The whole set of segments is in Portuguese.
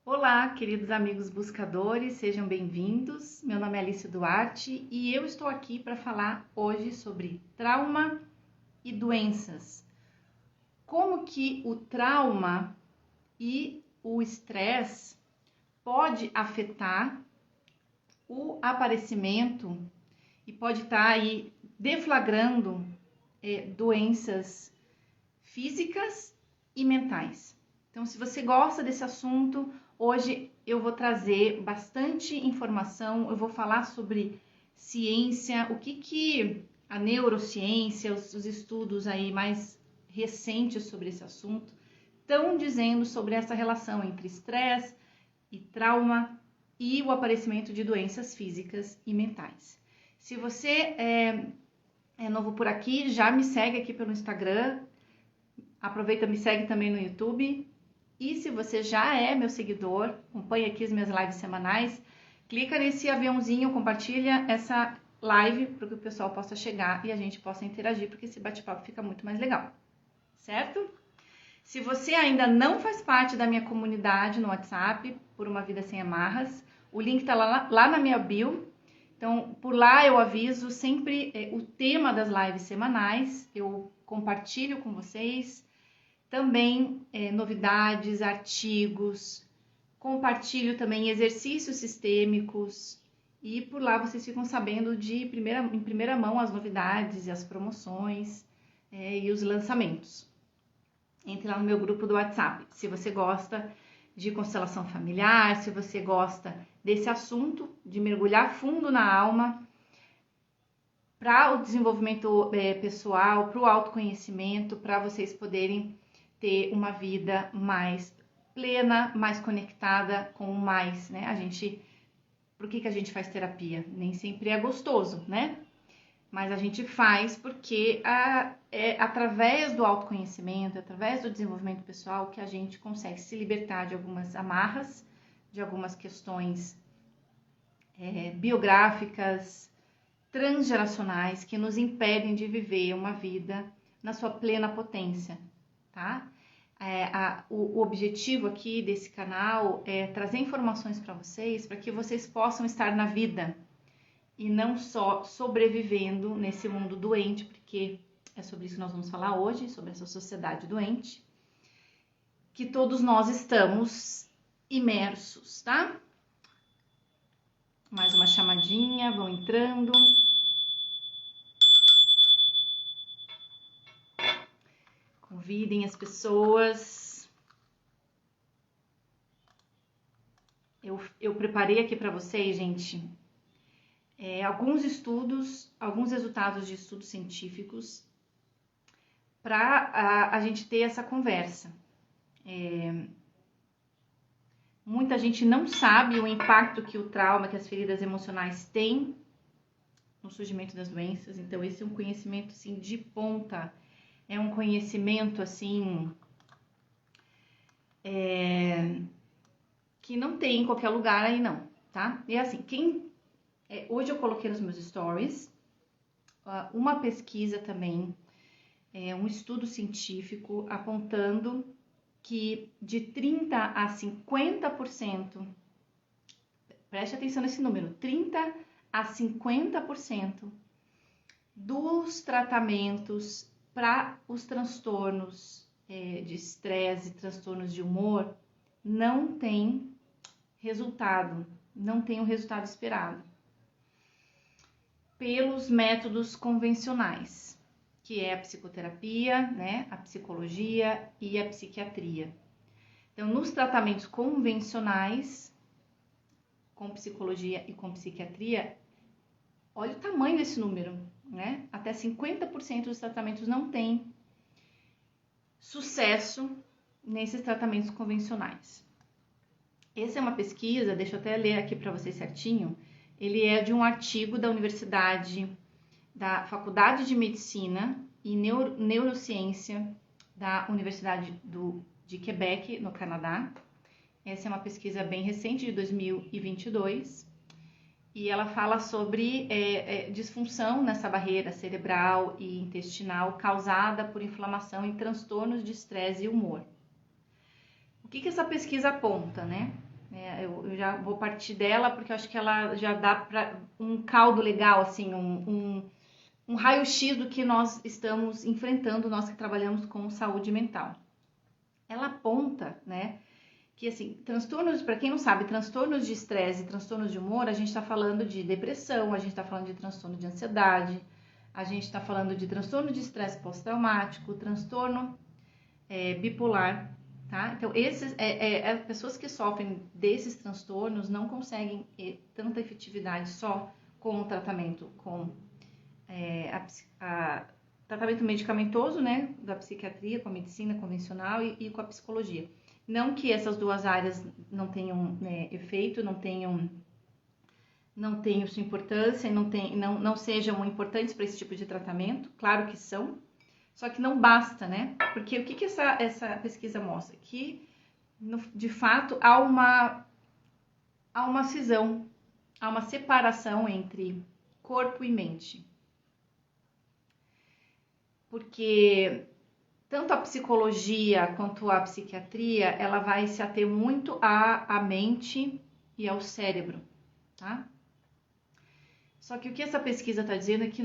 Olá, queridos amigos buscadores, sejam bem-vindos. Meu nome é Alice Duarte e eu estou aqui para falar hoje sobre trauma e doenças. Como que o trauma e o estresse pode afetar o aparecimento e pode estar aí deflagrando doenças físicas e mentais. Então, se você gosta desse assunto, hoje eu vou trazer bastante informação, eu vou falar sobre ciência, o que a neurociência, os estudos aí mais recentes sobre esse assunto estão dizendo sobre essa relação entre estresse e trauma e o aparecimento de doenças físicas e mentais. Se você é novo por aqui, já me segue aqui pelo Instagram, aproveita, me segue também no YouTube. E se você já é meu seguidor, acompanha aqui as minhas lives semanais, clica nesse aviãozinho, compartilha essa live para que o pessoal possa chegar e a gente possa interagir, porque esse bate-papo fica muito mais legal, certo? Se você ainda não faz parte da minha comunidade no WhatsApp, Por Uma Vida Sem Amarras, o link está lá na minha bio. Então, por lá eu aviso sempre o tema das lives semanais, eu compartilho com vocês. Também novidades, artigos, compartilho também exercícios sistêmicos e por lá vocês ficam sabendo em primeira mão as novidades e as promoções e os lançamentos. Entre lá no meu grupo do WhatsApp, se você gosta de constelação familiar, se você gosta desse assunto, de mergulhar fundo na alma, para o desenvolvimento pessoal, para o autoconhecimento, para vocês poderem ter uma vida mais plena, mais conectada com o mais, né? Por que a gente faz terapia? Nem sempre é gostoso, né? Mas a gente faz porque é através do autoconhecimento, através do desenvolvimento pessoal que a gente consegue se libertar de algumas amarras, de algumas questões biográficas, transgeracionais que nos impedem de viver uma vida na sua plena potência, tá? O objetivo aqui desse canal é trazer informações para que vocês possam estar na vida e não só sobrevivendo nesse mundo doente, porque é sobre isso que nós vamos falar hoje, sobre essa sociedade doente, que todos nós estamos imersos, tá? Mais uma chamadinha, vão entrando. Convidem as pessoas. Eu preparei aqui para vocês, gente, alguns estudos, alguns resultados de estudos científicos para a gente ter essa conversa. Muita gente não sabe o impacto que o trauma, que as feridas emocionais têm no surgimento das doenças, então esse é um conhecimento assim, de ponta. É um conhecimento assim que não tem em qualquer lugar aí não, tá? E assim, hoje eu coloquei nos meus stories uma pesquisa também, um estudo científico apontando que de 30 a 50%, preste atenção nesse número, 30 a 50% dos tratamentos para os transtornos de estresse, transtornos de humor, não tem resultado, não tem o resultado esperado pelos métodos convencionais, que é a psicoterapia, né, a psicologia e a psiquiatria. Então, nos tratamentos convencionais, com psicologia e com psiquiatria, olha o tamanho desse número, né? Até 50% dos tratamentos não têm sucesso nesses tratamentos convencionais. Essa é uma pesquisa, deixa eu até ler aqui para vocês certinho, ele é de um artigo da Faculdade de Medicina e Neurociência da Universidade de Quebec, no Canadá. Essa é uma pesquisa bem recente, de 2022, e ela fala sobre disfunção nessa barreira cerebral e intestinal causada por inflamação em transtornos de estresse e humor. O que essa pesquisa aponta, né? né? Eu já vou partir dela porque eu acho que ela já dá para um caldo legal, assim, um raio-x do que nós estamos enfrentando, nós que trabalhamos com saúde mental. Ela aponta, né, que assim, transtornos, para quem não sabe, transtornos de estresse e transtornos de humor, a gente está falando de depressão, a gente está falando de transtorno de ansiedade, a gente está falando de transtorno de estresse pós-traumático, transtorno bipolar, tá? Então, as pessoas que sofrem desses transtornos não conseguem tanta efetividade só com o tratamento, com tratamento medicamentoso, né, da psiquiatria, com a medicina convencional e com a psicologia. Não que essas duas áreas não tenham efeito, não tenham sua importância, não sejam importantes para esse tipo de tratamento, claro que são, só que não basta, né? Porque o que essa pesquisa mostra? Que, de fato, há uma cisão, há uma separação entre corpo e mente. Porque tanto a psicologia quanto a psiquiatria, ela vai se ater muito à mente e ao cérebro, tá? Só que o que essa pesquisa está dizendo é que,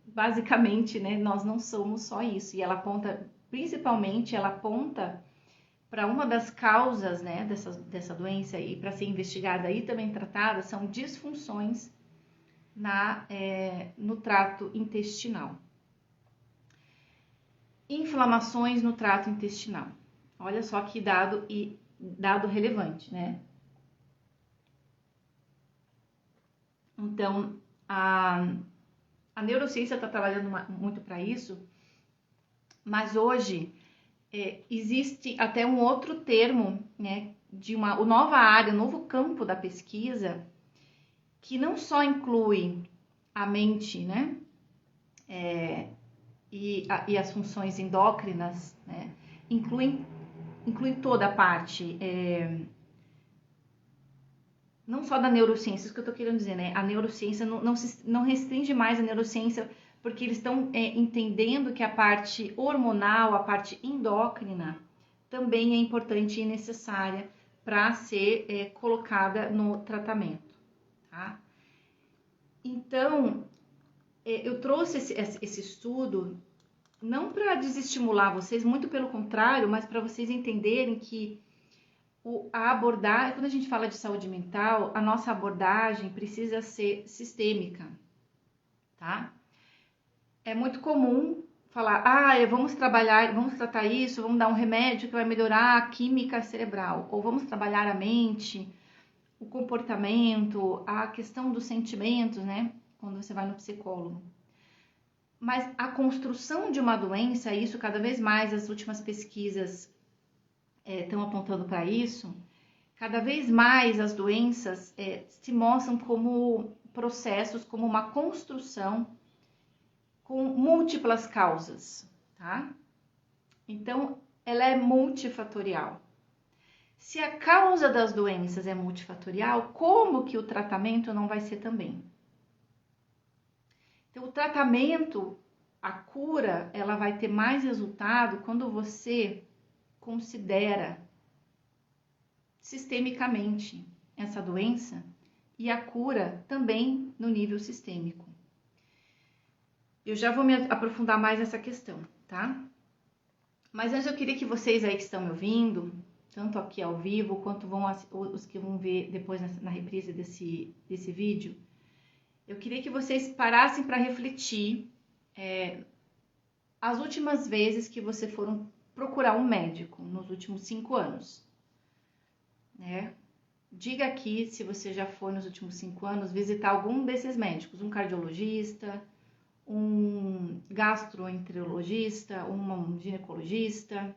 basicamente, né, nós não somos só isso. E ela aponta, principalmente, para uma das causas, né, dessa doença e para ser investigada e também tratada, são disfunções no trato intestinal. Inflamações no trato intestinal. Olha só que dado relevante, né? Então, a neurociência está trabalhando muito para isso, mas hoje existe até um outro termo, né, de uma nova área, um novo campo da pesquisa, que não só inclui a mente, né, e as funções endócrinas, né, inclui toda a parte, não só da neurociência, isso que eu tô querendo dizer, né? A neurociência não restringe mais a neurociência, porque eles estão entendendo que a parte hormonal, a parte endócrina, também é importante e necessária para ser colocada no tratamento, tá? Então, eu trouxe esse estudo não para desestimular vocês, muito pelo contrário, mas para vocês entenderem que a abordagem, quando a gente fala de saúde mental, a nossa abordagem precisa ser sistêmica, tá? É muito comum falar, vamos tratar isso, vamos dar um remédio que vai melhorar a química cerebral, ou vamos trabalhar a mente, o comportamento, a questão dos sentimentos, né? Quando você vai no psicólogo. Mas a construção de uma doença, isso cada vez mais as últimas pesquisas estão apontando para isso, cada vez mais as doenças se mostram como processos, como uma construção com múltiplas causas, tá? Então, ela é multifatorial. Se a causa das doenças é multifatorial, como que o tratamento não vai ser também? Então, o tratamento, a cura, ela vai ter mais resultado quando você considera sistemicamente essa doença e a cura também no nível sistêmico. Eu já vou me aprofundar mais nessa questão, tá? Mas antes eu queria que vocês aí que estão me ouvindo, tanto aqui ao vivo, quanto os que vão ver depois na reprise desse vídeo, eu queria que vocês parassem para refletir as últimas vezes que vocês foram procurar um médico nos últimos 5 anos, né? Diga aqui se você já foi nos últimos 5 anos visitar algum desses médicos, um cardiologista, um gastroenterologista, um ginecologista,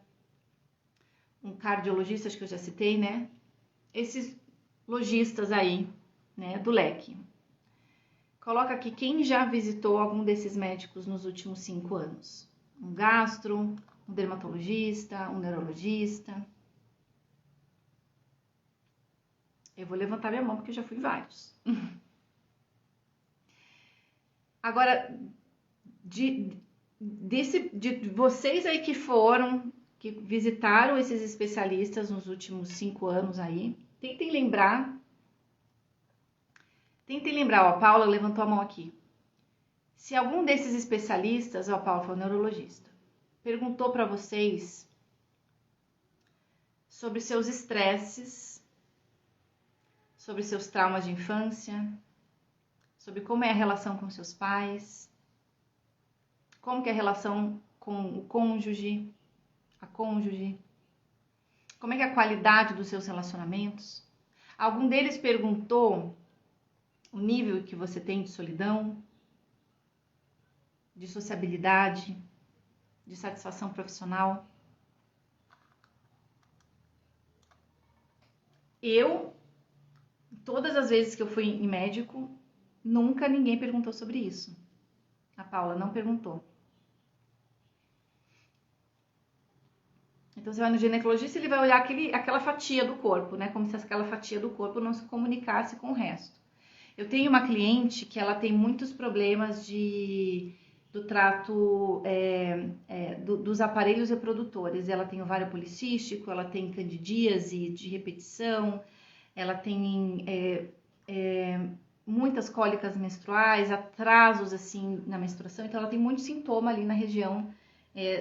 um cardiologista, acho que eu já citei, né? Esses logistas aí, né, do leque. Coloca aqui quem já visitou algum desses médicos nos últimos 5 anos. Um gastro, um dermatologista, um neurologista. Eu vou levantar minha mão porque eu já fui vários. Agora, de vocês aí que visitaram esses especialistas nos últimos 5 anos aí, Tentem lembrar, ó, a Paula levantou a mão aqui. Se algum desses especialistas, ó, a Paula foi neurologista, perguntou para vocês sobre seus estresses, sobre seus traumas de infância, sobre como é a relação com seus pais, como que é a relação com o cônjuge, a cônjuge, como é que é a qualidade dos seus relacionamentos. Algum deles perguntou o nível que você tem de solidão, de sociabilidade, de satisfação profissional. Todas as vezes que eu fui em médico, nunca ninguém perguntou sobre isso. A Paula não perguntou. Então você vai no ginecologista, ele vai olhar aquela fatia do corpo, né? Como se aquela fatia do corpo não se comunicasse com o resto. Eu tenho uma cliente que ela tem muitos problemas do trato dos aparelhos reprodutores. Ela tem ovário policístico, ela tem candidíase de repetição, ela tem muitas cólicas menstruais, atrasos assim na menstruação, então ela tem muito sintoma ali na região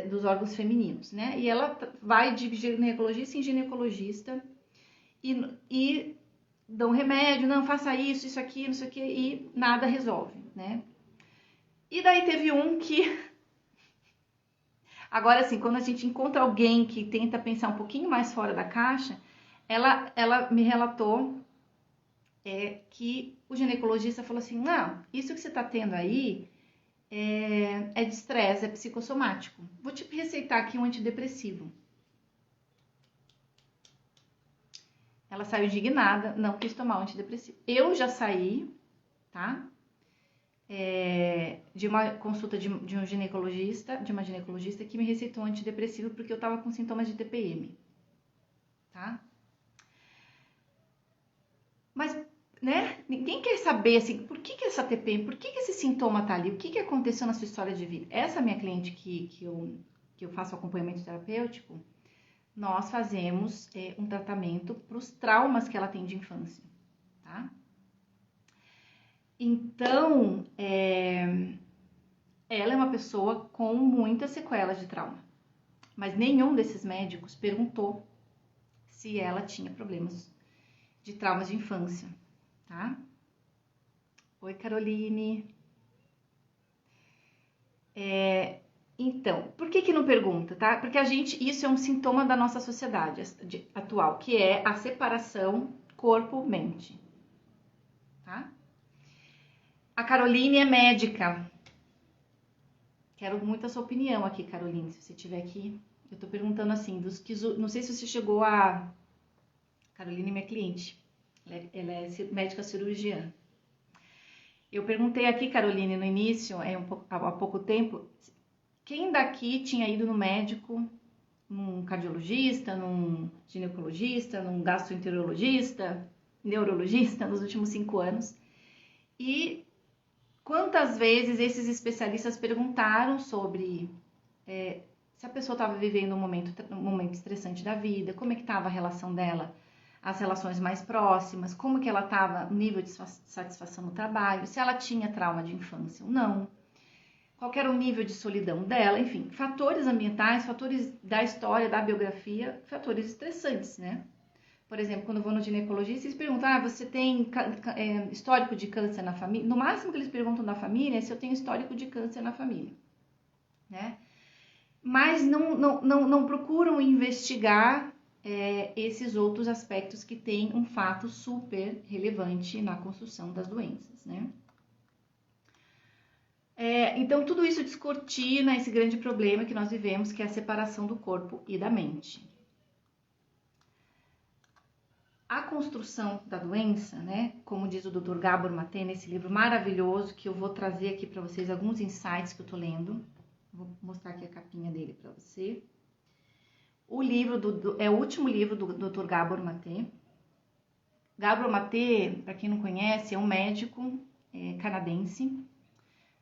dos órgãos femininos, né? E ela vai de ginecologista em ginecologista e dão remédio, não, faça isso aqui, não sei o que, e nada resolve, né? E daí teve um que... Agora, assim, quando a gente encontra alguém que tenta pensar um pouquinho mais fora da caixa, ela me relatou que o ginecologista falou assim, não, isso que você tá tendo aí é de estresse, é psicossomático. Vou te receitar aqui um antidepressivo. Ela saiu indignada, não quis tomar um antidepressivo. Eu já saí, tá? De uma consulta de uma ginecologista que me receitou um antidepressivo porque eu tava com sintomas de TPM, tá? Mas, né, ninguém quer saber, assim, por que essa TPM, por que esse sintoma tá ali, o que aconteceu na sua história de vida? Essa minha cliente que eu faço acompanhamento terapêutico, nós fazemos um tratamento para os traumas que ela tem de infância, tá? Então, ela é uma pessoa com muitas sequelas de trauma, mas nenhum desses médicos perguntou se ela tinha problemas de traumas de infância, tá? Oi, Caroline. Então, por que não pergunta, tá? Porque isso é um sintoma da nossa sociedade atual, que é a separação corpo-mente, tá? A Caroline é médica. Quero muito a sua opinião aqui, Caroline, se você estiver aqui. Eu tô perguntando assim, não sei se você chegou a... Caroline é minha cliente. Ela é médica cirurgiã. Eu perguntei aqui, Caroline, no início, há pouco tempo, quem daqui tinha ido no médico, num cardiologista, num ginecologista, num gastroenterologista, neurologista nos últimos 5 anos. E quantas vezes esses especialistas perguntaram sobre se a pessoa estava vivendo um momento estressante da vida, como é que estava a relação dela, as relações mais próximas, como que ela estava, o nível de satisfação no trabalho, se ela tinha trauma de infância ou não, qual era o nível de solidão dela, enfim, fatores ambientais, fatores da história, da biografia, fatores estressantes, né? Por exemplo, quando eu vou no ginecologista, eles perguntam, você tem histórico de câncer na família? No máximo que eles perguntam da família é se eu tenho histórico de câncer na família, né? Mas não procuram investigar esses outros aspectos que têm um fato super relevante na construção das doenças, né? Então, tudo isso descortina esse grande problema que nós vivemos, que é a separação do corpo e da mente. A construção da doença, né, como diz o Dr. Gabor Maté nesse livro maravilhoso, que eu vou trazer aqui para vocês alguns insights que eu tô lendo. Vou mostrar aqui a capinha dele para você. O livro é o último livro do Dr. Gabor Maté. Gabor Maté, para quem não conhece, é um médico canadense,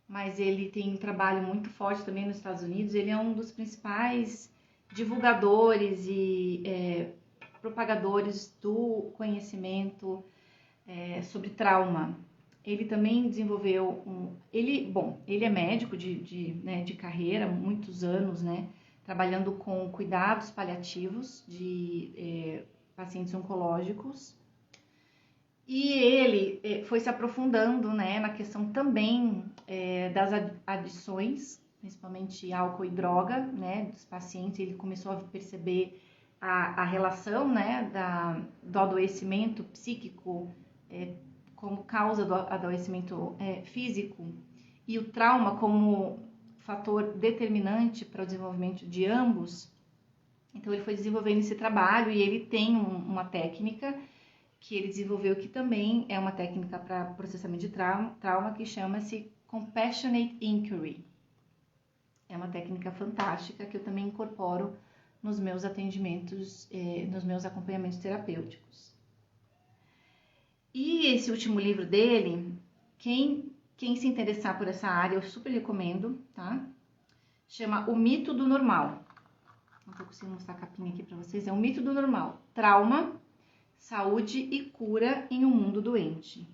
mas ele tem um trabalho muito forte também nos Estados Unidos. Ele é um dos principais divulgadores e propagadores do conhecimento sobre trauma. Ele também desenvolveu ele é médico de carreira, muitos anos, né, trabalhando com cuidados paliativos de pacientes oncológicos. E ele foi se aprofundando, né, na questão também das adições, principalmente álcool e droga, né, dos pacientes. Ele começou a perceber a relação, né, do adoecimento psíquico como causa do adoecimento físico e o trauma como fator determinante para o desenvolvimento de ambos. Então ele foi desenvolvendo esse trabalho e ele tem uma técnica que ele desenvolveu que também é uma técnica para processamento de trauma que chama-se Compassionate Inquiry. É uma técnica fantástica que eu também incorporo nos meus atendimentos, nos meus acompanhamentos terapêuticos. E esse último livro dele, quem se interessar por essa área, eu super recomendo, tá? Chama O Mito do Normal. Não tô conseguindo mostrar a capinha aqui para vocês. É O Mito do Normal. Trauma, saúde e cura em um mundo doente.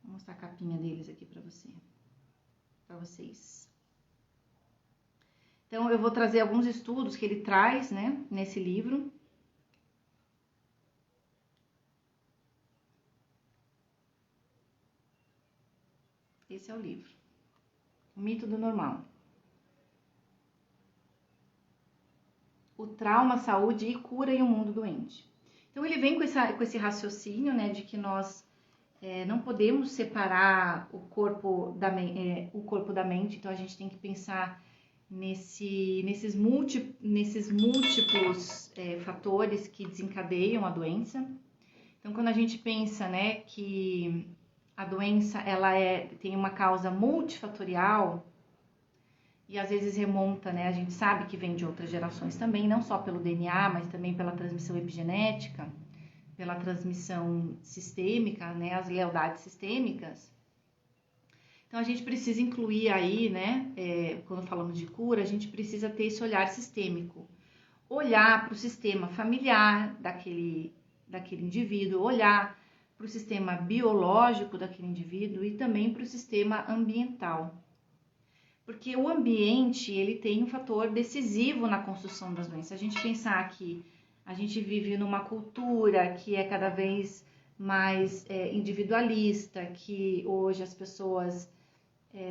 Vou mostrar a capinha deles aqui para vocês. Então, eu vou trazer alguns estudos que ele traz, né, nesse livro. Esse é o livro. O Mito do Normal. O trauma, saúde e cura em um mundo doente. Então, ele vem com esse raciocínio, né, de que nós não podemos separar o corpo da mente. Então, a gente tem que pensar nesses múltiplos fatores que desencadeiam a doença. Então, quando a gente pensa, né, que a doença tem uma causa multifatorial e às vezes remonta, né, a gente sabe que vem de outras gerações também, não só pelo DNA, mas também pela transmissão epigenética, pela transmissão sistêmica, né, as lealdades sistêmicas. Então, a gente precisa incluir aí, né, quando falamos de cura, a gente precisa ter esse olhar sistêmico. Olhar para o sistema familiar daquele indivíduo, olhar para o sistema biológico daquele indivíduo e também para o sistema ambiental. Porque o ambiente, ele tem um fator decisivo na construção das doenças. A gente pensar que a gente vive numa cultura que é cada vez mais individualista, que hoje as pessoas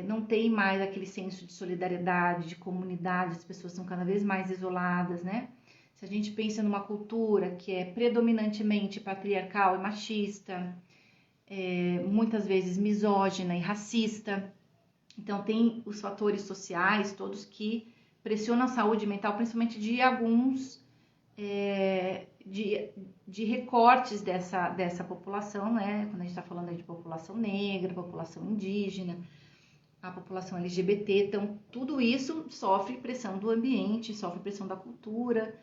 não têm mais aquele senso de solidariedade, de comunidade, as pessoas são cada vez mais isoladas, né? Se a gente pensa numa cultura que é predominantemente patriarcal e machista, muitas vezes misógina e racista, então tem os fatores sociais todos que pressionam a saúde mental, principalmente de alguns de recortes dessa população, né? Quando a gente está falando aí de população negra, população indígena, a população LGBT, então tudo isso sofre pressão do ambiente, sofre pressão da cultura,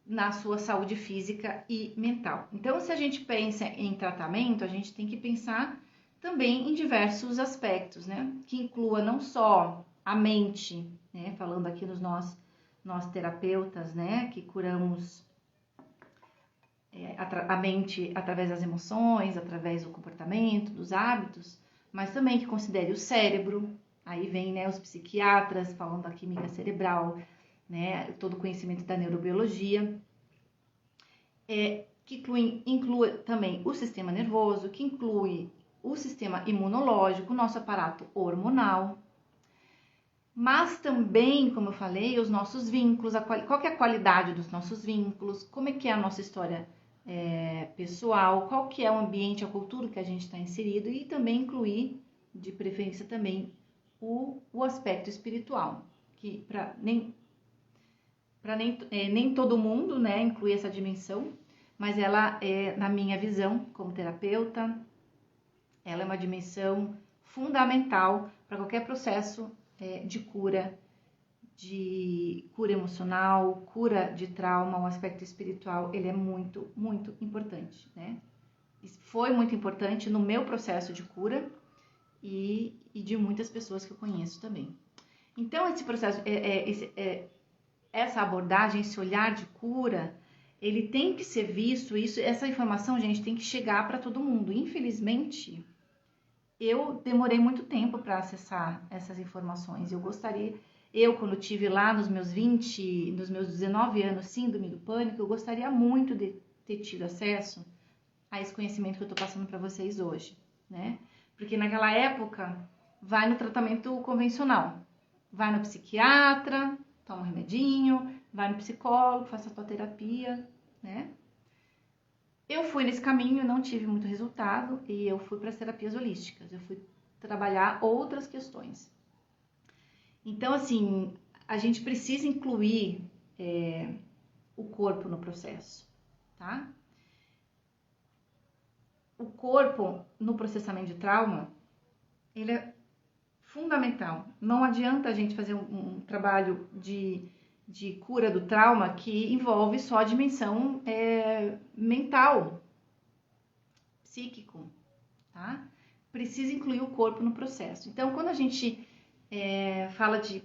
na sua saúde física e mental. Então, se a gente pensa em tratamento, a gente tem que pensar também em diversos aspectos, né? Que inclua não só a mente, né? Falando aqui nos nós terapeutas, né? Que curamos a mente através das emoções, através do comportamento, dos hábitos, mas também que considere o cérebro. Aí vem, né, os psiquiatras falando da química cerebral, né, todo o conhecimento da neurobiologia, que inclui também o sistema nervoso, que inclui o sistema imunológico, o nosso aparato hormonal, mas também, como eu falei, os nossos vínculos, qual que é a qualidade dos nossos vínculos, como é que é a nossa história pessoal, qual que é o ambiente, a cultura que a gente está inserido, e também incluir, de preferência também, o aspecto espiritual, que nem todo mundo, né, inclui essa dimensão, mas ela na minha visão como terapeuta, ela é uma dimensão fundamental para qualquer processo de cura emocional, cura de trauma. O aspecto espiritual, ele é muito, muito importante, né? Foi muito importante no meu processo de cura e de muitas pessoas que eu conheço também. Então, esse processo, essa abordagem, esse olhar de cura, ele tem que ser visto, essa informação, gente, tem que chegar para todo mundo. Infelizmente, eu demorei muito tempo para acessar essas informações. Quando tive lá nos meus 19 anos, síndrome do pânico, eu gostaria muito de ter tido acesso a esse conhecimento que eu estou passando para vocês hoje, né? Porque naquela época, vai no tratamento convencional, vai no psiquiatra, toma um remedinho, vai no psicólogo, faça a tua terapia, né? Eu fui nesse caminho, não tive muito resultado e eu fui para as terapias holísticas, eu fui trabalhar outras questões. Então, assim, a gente precisa incluir o corpo no processo, tá? O corpo no processamento de trauma, ele é fundamental. Não adianta a gente fazer um trabalho de cura do trauma que envolve só a dimensão mental, psíquico, tá? Precisa incluir o corpo no processo. Então, quando a gente fala de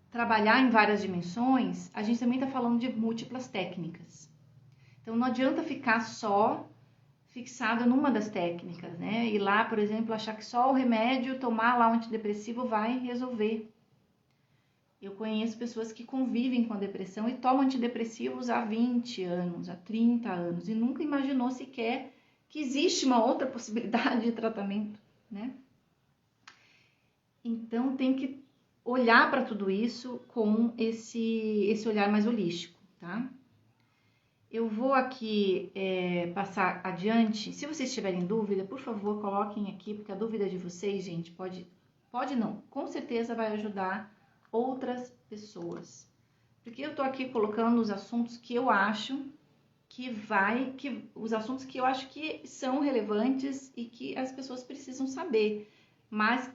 trabalhar em várias dimensões, a gente também está falando de múltiplas técnicas. Então, não adianta ficar só fixado numa das técnicas, né? Ir lá, por exemplo, achar que só o remédio, tomar lá um antidepressivo vai resolver. Eu conheço pessoas que convivem com a depressão e tomam antidepressivos há 20 anos, há 30 anos, e nunca imaginou sequer que existe uma outra possibilidade de tratamento, né? Então, tem que olhar para tudo isso com esse olhar mais holístico, tá? Eu vou aqui passar adiante. Se vocês tiverem dúvida, por favor, coloquem aqui, porque a dúvida de vocês, gente, pode não, com certeza vai ajudar outras pessoas. Porque eu tô aqui colocando os assuntos que eu acho os assuntos que eu acho que são relevantes e que as pessoas precisam saber. Mas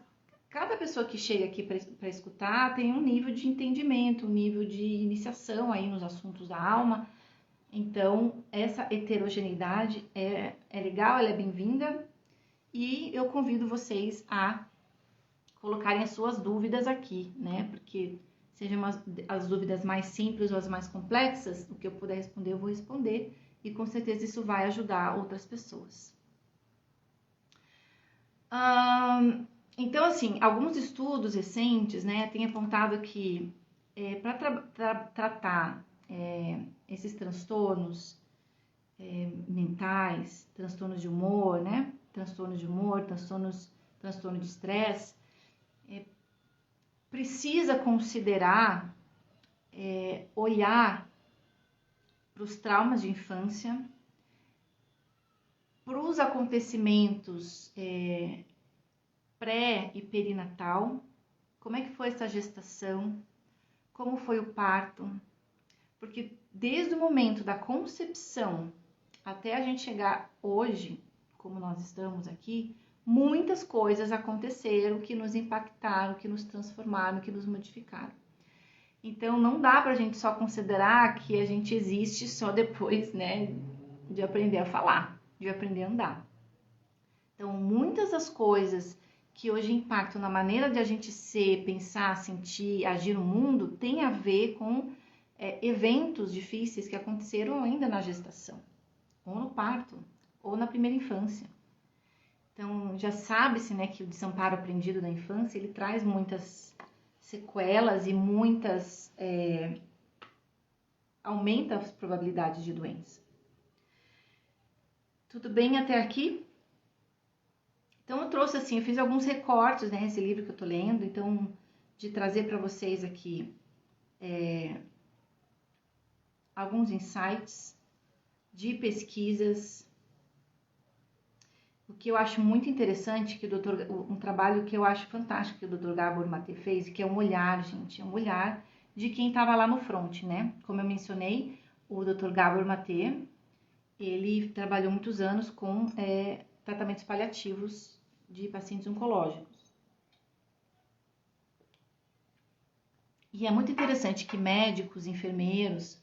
cada pessoa que chega aqui para escutar tem um nível de entendimento, um nível de iniciação aí nos assuntos da alma. Então, essa heterogeneidade é legal, ela é bem-vinda e eu convido vocês a colocarem as suas dúvidas aqui, né? Porque sejam as dúvidas mais simples ou as mais complexas, o que eu puder responder, eu vou responder e com certeza isso vai ajudar outras pessoas. Então, assim, alguns estudos recentes, né, têm apontado que para tratar esses transtornos mentais, transtornos de humor, né? Transtorno de humor, transtorno de estresse, precisa considerar olhar para os traumas de infância, para os acontecimentos pré e perinatal, como é que foi essa gestação, como foi o parto, porque desde o momento da concepção até a gente chegar hoje, como nós estamos aqui, muitas coisas aconteceram que nos impactaram, que nos transformaram, que nos modificaram. Então, não dá pra gente só considerar que a gente existe só depois, né, de aprender a falar, de aprender a andar. Então, muitas das coisas que hoje impactam na maneira de a gente ser, pensar, sentir, agir no mundo, tem a ver com eventos difíceis que aconteceram ainda na gestação, ou no parto, ou na primeira infância. Então, já sabe-se, né, que o desamparo aprendido da infância, ele traz muitas sequelas e aumenta as probabilidades de doença. Tudo bem até aqui? Então, eu trouxe assim, eu fiz alguns recortes, né, nesse livro que eu tô lendo, então, de trazer para vocês aqui alguns insights de pesquisas. O que eu acho muito interessante, que um trabalho que eu acho fantástico que o Dr. Gabor Maté fez, que é um olhar, gente, é um olhar de quem estava lá no front, né? Como eu mencionei, o Dr. Gabor Maté, ele trabalhou muitos anos com tratamentos paliativos de pacientes oncológicos. E é muito interessante que médicos, enfermeiros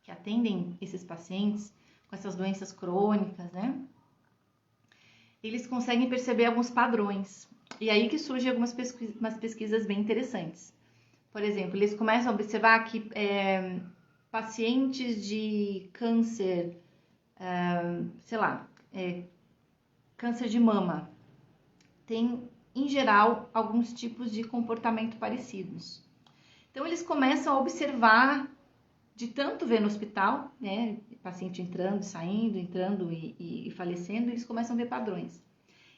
que atendem esses pacientes com essas doenças crônicas, né? Eles conseguem perceber alguns padrões. E aí que surgem algumas pesquisas bem interessantes. Por exemplo, eles começam a observar que pacientes de câncer, câncer de mama, têm, em geral, alguns tipos de comportamento parecidos. Então, eles começam a observar, de tanto ver no hospital, né, paciente entrando, saindo, entrando e falecendo, eles começam a ver padrões.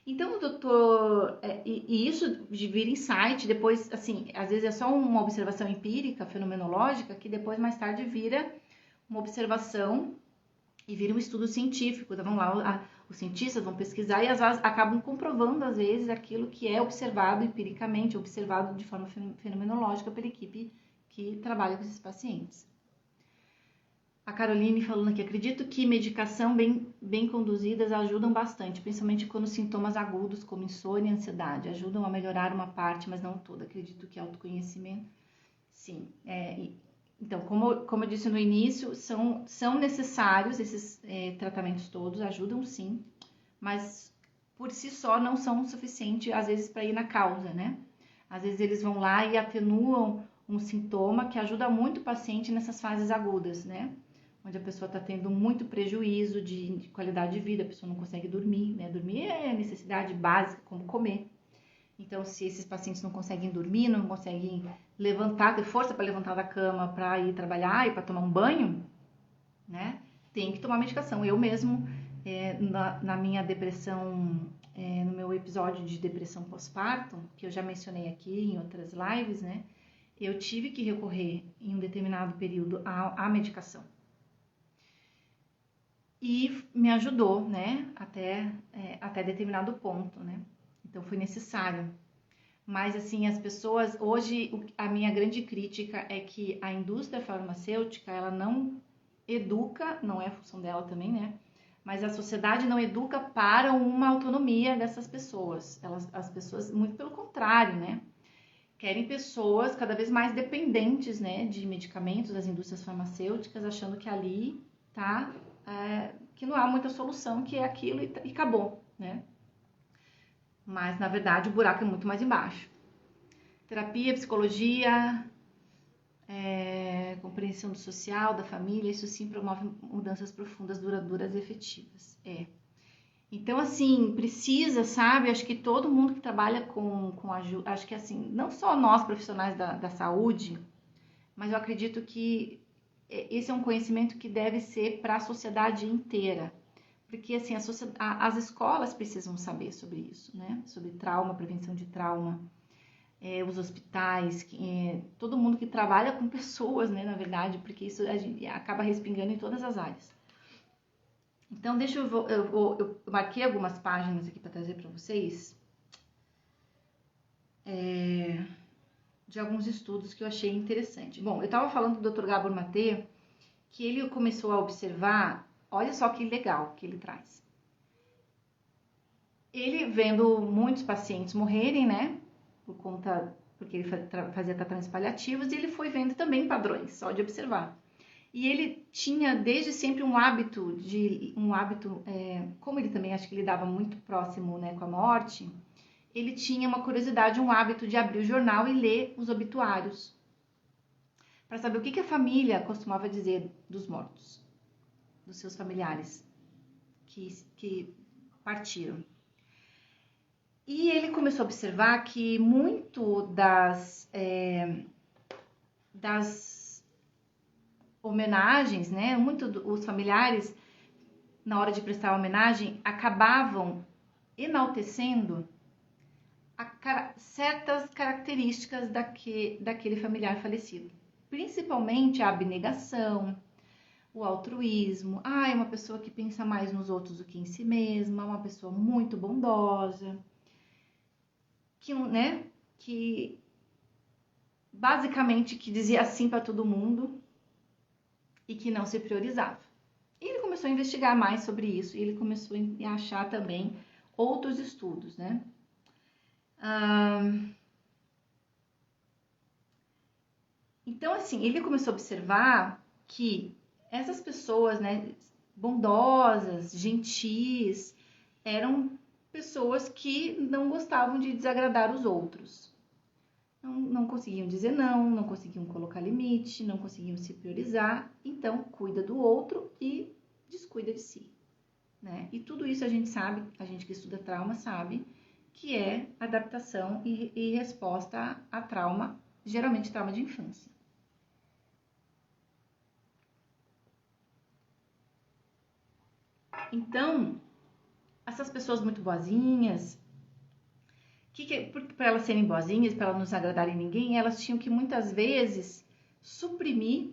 Então, o doutor, e isso vira insight, depois, assim, às vezes é só uma observação empírica, fenomenológica, que depois, mais tarde, vira uma observação e vira um estudo científico. Então, vão lá, os cientistas vão pesquisar e acabam comprovando, às vezes, aquilo que é observado empiricamente, observado de forma fenomenológica pela equipe que trabalha com esses pacientes. A Caroline falando aqui, acredito que medicação bem conduzidas ajudam bastante, principalmente quando sintomas agudos como insônia e ansiedade, ajudam a melhorar uma parte, mas não toda. Acredito que autoconhecimento, sim. Então, como eu disse no início, são necessários esses tratamentos todos, ajudam sim, mas por si só não são o suficiente, às vezes, para ir na causa, né? Às vezes eles vão lá e atenuam um sintoma que ajuda muito o paciente nessas fases agudas, né? Onde a pessoa está tendo muito prejuízo de qualidade de vida, a pessoa não consegue dormir, né? Dormir é necessidade básica, como comer. Então, se esses pacientes não conseguem dormir, não conseguem levantar, ter força para levantar da cama para ir trabalhar e para tomar um banho, né? Tem que tomar medicação. Eu mesmo, na minha depressão, no meu episódio de depressão pós-parto, que eu já mencionei aqui em outras lives, né? Eu tive que recorrer em um determinado período à medicação. E me ajudou, né, até determinado ponto, né? Então foi necessário. Mas assim, as pessoas, hoje a minha grande crítica é que a indústria farmacêutica, ela não educa, não é função dela também, né? Mas a sociedade não educa para uma autonomia dessas pessoas. As pessoas, muito pelo contrário, né? Querem pessoas cada vez mais dependentes, né, de medicamentos das indústrias farmacêuticas, achando que ali tá... que não há muita solução, que é aquilo e acabou, né? Mas, na verdade, o buraco é muito mais embaixo. Terapia, psicologia, compreensão do social, da família, isso sim promove mudanças profundas, duradouras e efetivas. Então, assim, precisa, sabe? Acho que todo mundo que trabalha com ajuda, acho que assim, não só nós profissionais da saúde, mas eu acredito que esse é um conhecimento que deve ser para a sociedade inteira, porque assim as escolas precisam saber sobre isso, né? Sobre trauma, prevenção de trauma, os hospitais, todo mundo que trabalha com pessoas, né? Na verdade, porque isso a gente acaba respingando em todas as áreas. Então, eu marquei algumas páginas aqui para trazer para vocês de alguns estudos que eu achei interessante. Bom, eu estava falando do Dr. Gabor Mate, que ele começou a observar, olha só que legal que ele traz. Ele vendo muitos pacientes morrerem, né, porque ele fazia tratamentos paliativos, e ele foi vendo também padrões, só de observar. E ele tinha desde sempre um hábito, como ele também acho que lidava muito próximo, né, com a morte, ele tinha uma curiosidade, um hábito de abrir o jornal e ler os obituários, para saber o que a família costumava dizer dos mortos, dos seus familiares que partiram. E ele começou a observar que muito das homenagens, né, os familiares, na hora de prestar homenagem, acabavam enaltecendo certas características daquele familiar falecido. Principalmente a abnegação, o altruísmo. É uma pessoa que pensa mais nos outros do que em si mesma, uma pessoa muito bondosa, que basicamente que dizia sim para todo mundo e que não se priorizava. E ele começou a investigar mais sobre isso e ele começou a achar também outros estudos, né? Então, assim, ele começou a observar que essas pessoas, né, bondosas, gentis, eram pessoas que não gostavam de desagradar os outros. não conseguiam dizer não, não conseguiam colocar limite, não conseguiam se priorizar, então cuida do outro e descuida de si, né? E tudo isso a gente sabe, a gente que estuda trauma sabe, que é adaptação e resposta a trauma, geralmente trauma de infância. Então, essas pessoas muito boazinhas, para elas serem boazinhas, para elas não agradarem ninguém, elas tinham que muitas vezes suprimir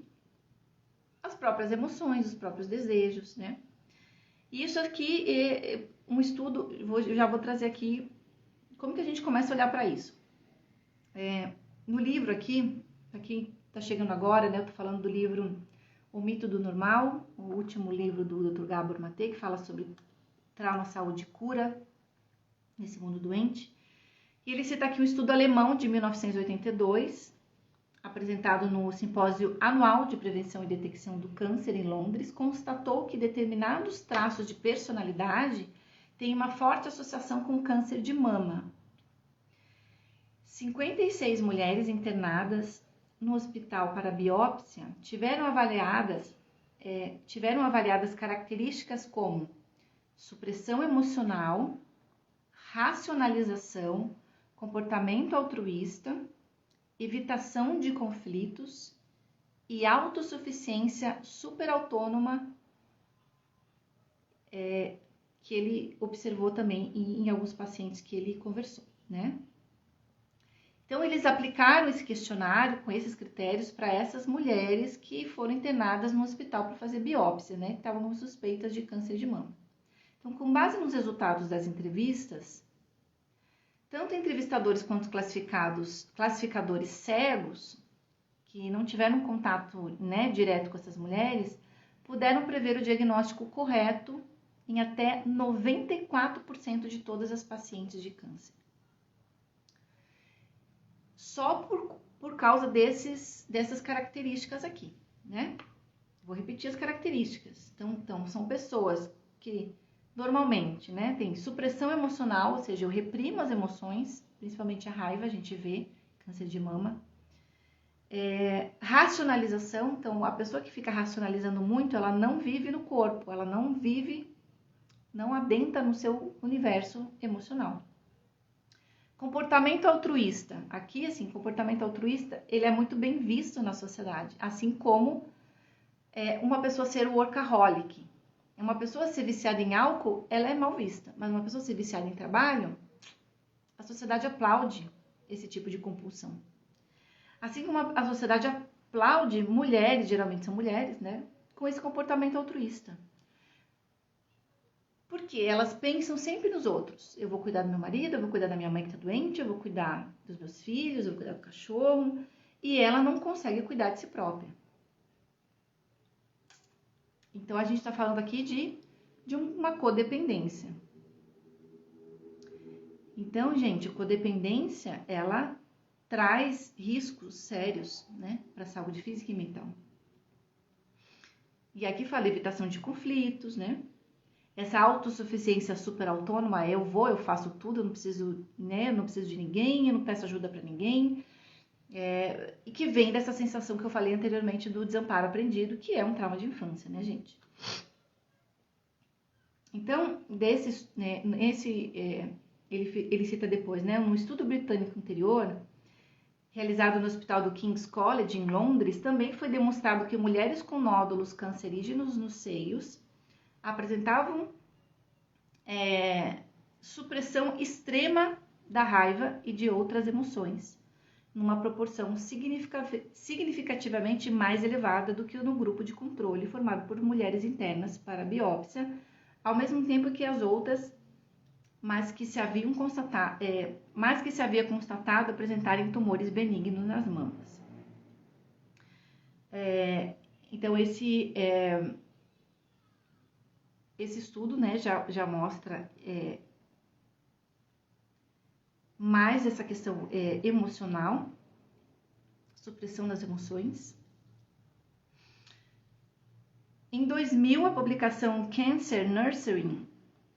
as próprias emoções, os próprios desejos, né? E isso aqui é um estudo, já vou trazer aqui como que a gente começa a olhar para isso. No livro aqui, para quem está chegando agora, né? Eu tô falando do livro O Mito do Normal, o último livro do Dr. Gabor Mate, que fala sobre trauma, saúde e cura nesse mundo doente. E ele cita aqui um estudo alemão de 1982, apresentado no Simpósio Anual de Prevenção e Detecção do Câncer em Londres, constatou que determinados traços de personalidade têm uma forte associação com câncer de mama. 56 mulheres internadas no hospital para biópsia tiveram avaliadas características como supressão emocional, racionalização, comportamento altruísta, evitação de conflitos e autossuficiência superautônoma, que ele observou também em alguns pacientes que ele conversou, né? Então, eles aplicaram esse questionário com esses critérios para essas mulheres que foram internadas no hospital para fazer biópsia, né? Que estavam com suspeitas de câncer de mama. Então, com base nos resultados das entrevistas, tanto entrevistadores quanto classificadores cegos, que não tiveram contato, né, direto com essas mulheres, puderam prever o diagnóstico correto em até 94% de todas as pacientes de câncer. Só por causa dessas características aqui, né? Vou repetir as características. Então são pessoas que normalmente, né, tem supressão emocional, ou seja, eu reprimo as emoções, principalmente a raiva, a gente vê, câncer de mama. Racionalização, então a pessoa que fica racionalizando muito, ela não vive no corpo, ela não adentra no seu universo emocional. Comportamento altruísta. Aqui, assim, comportamento altruísta, ele é muito bem visto na sociedade, assim como uma pessoa ser workaholic. Uma pessoa ser viciada em álcool, ela é mal vista, mas uma pessoa ser viciada em trabalho, a sociedade aplaude esse tipo de compulsão. Assim como a sociedade aplaude mulheres, geralmente são mulheres, né, com esse comportamento altruísta. Porque elas pensam sempre nos outros. Eu vou cuidar do meu marido, eu vou cuidar da minha mãe que está doente, eu vou cuidar dos meus filhos, eu vou cuidar do cachorro. E ela não consegue cuidar de si própria. Então, a gente está falando aqui de uma codependência. Então, gente, a codependência, ela traz riscos sérios, né, para a saúde física e mental. E aqui fala evitação de conflitos, né? Essa autossuficiência super autônoma, eu faço tudo, eu não preciso, né? Eu não preciso de ninguém, eu não peço ajuda para ninguém. E que vem dessa sensação que eu falei anteriormente do desamparo aprendido, que é um trauma de infância, né, gente? Então, ele cita depois, né? Um estudo britânico anterior, realizado no Hospital do King's College, em Londres, também foi demonstrado que mulheres com nódulos cancerígenos nos seios apresentavam supressão extrema da raiva e de outras emoções, numa proporção significativamente mais elevada do que no grupo de controle formado por mulheres internas para a biópsia, ao mesmo tempo que as outras, mas que se havia constatado apresentarem tumores benignos nas mamas. Então, esse estudo, né, já mostra mais essa questão emocional, supressão das emoções. Em 2000, a publicação Cancer Nursery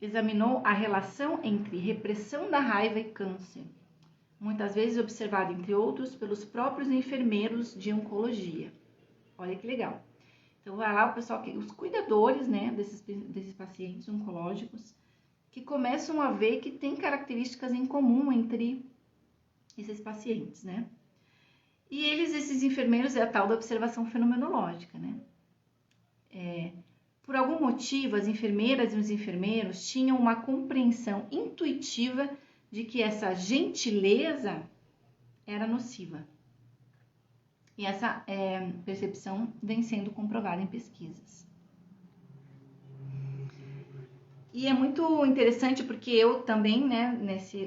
examinou a relação entre repressão da raiva e câncer. muitas vezes observado, entre outros, pelos próprios enfermeiros de oncologia. Olha que legal. Então, vai lá o pessoal, os cuidadores, né, desses pacientes oncológicos, que começam a ver que tem características em comum entre esses pacientes, né? E esses enfermeiros, é a tal da observação fenomenológica, né? Por algum motivo, as enfermeiras e os enfermeiros tinham uma compreensão intuitiva de que essa gentileza era nociva. E essa percepção vem sendo comprovada em pesquisas. E é muito interessante porque eu também, né,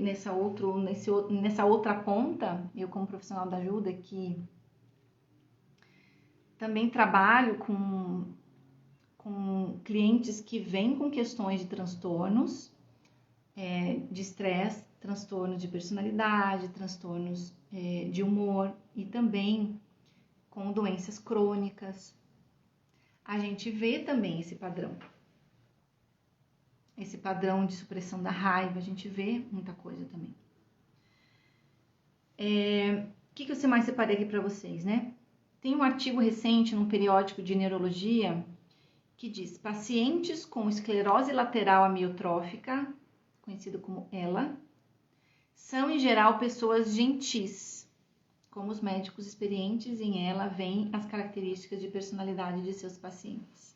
nessa outra ponta, eu como profissional da ajuda, que também trabalho com clientes que vêm com questões de transtornos, de estresse, transtornos de personalidade, transtornos de humor e também com doenças crônicas. A gente vê também esse padrão de supressão da raiva, a gente vê muita coisa também. O que eu mais separei aqui para vocês, né? Tem um artigo recente num periódico de neurologia que diz: pacientes com esclerose lateral amiotrófica, conhecido como ELA, são em geral pessoas gentis. Como os médicos experientes em ELA veem as características de personalidade de seus pacientes.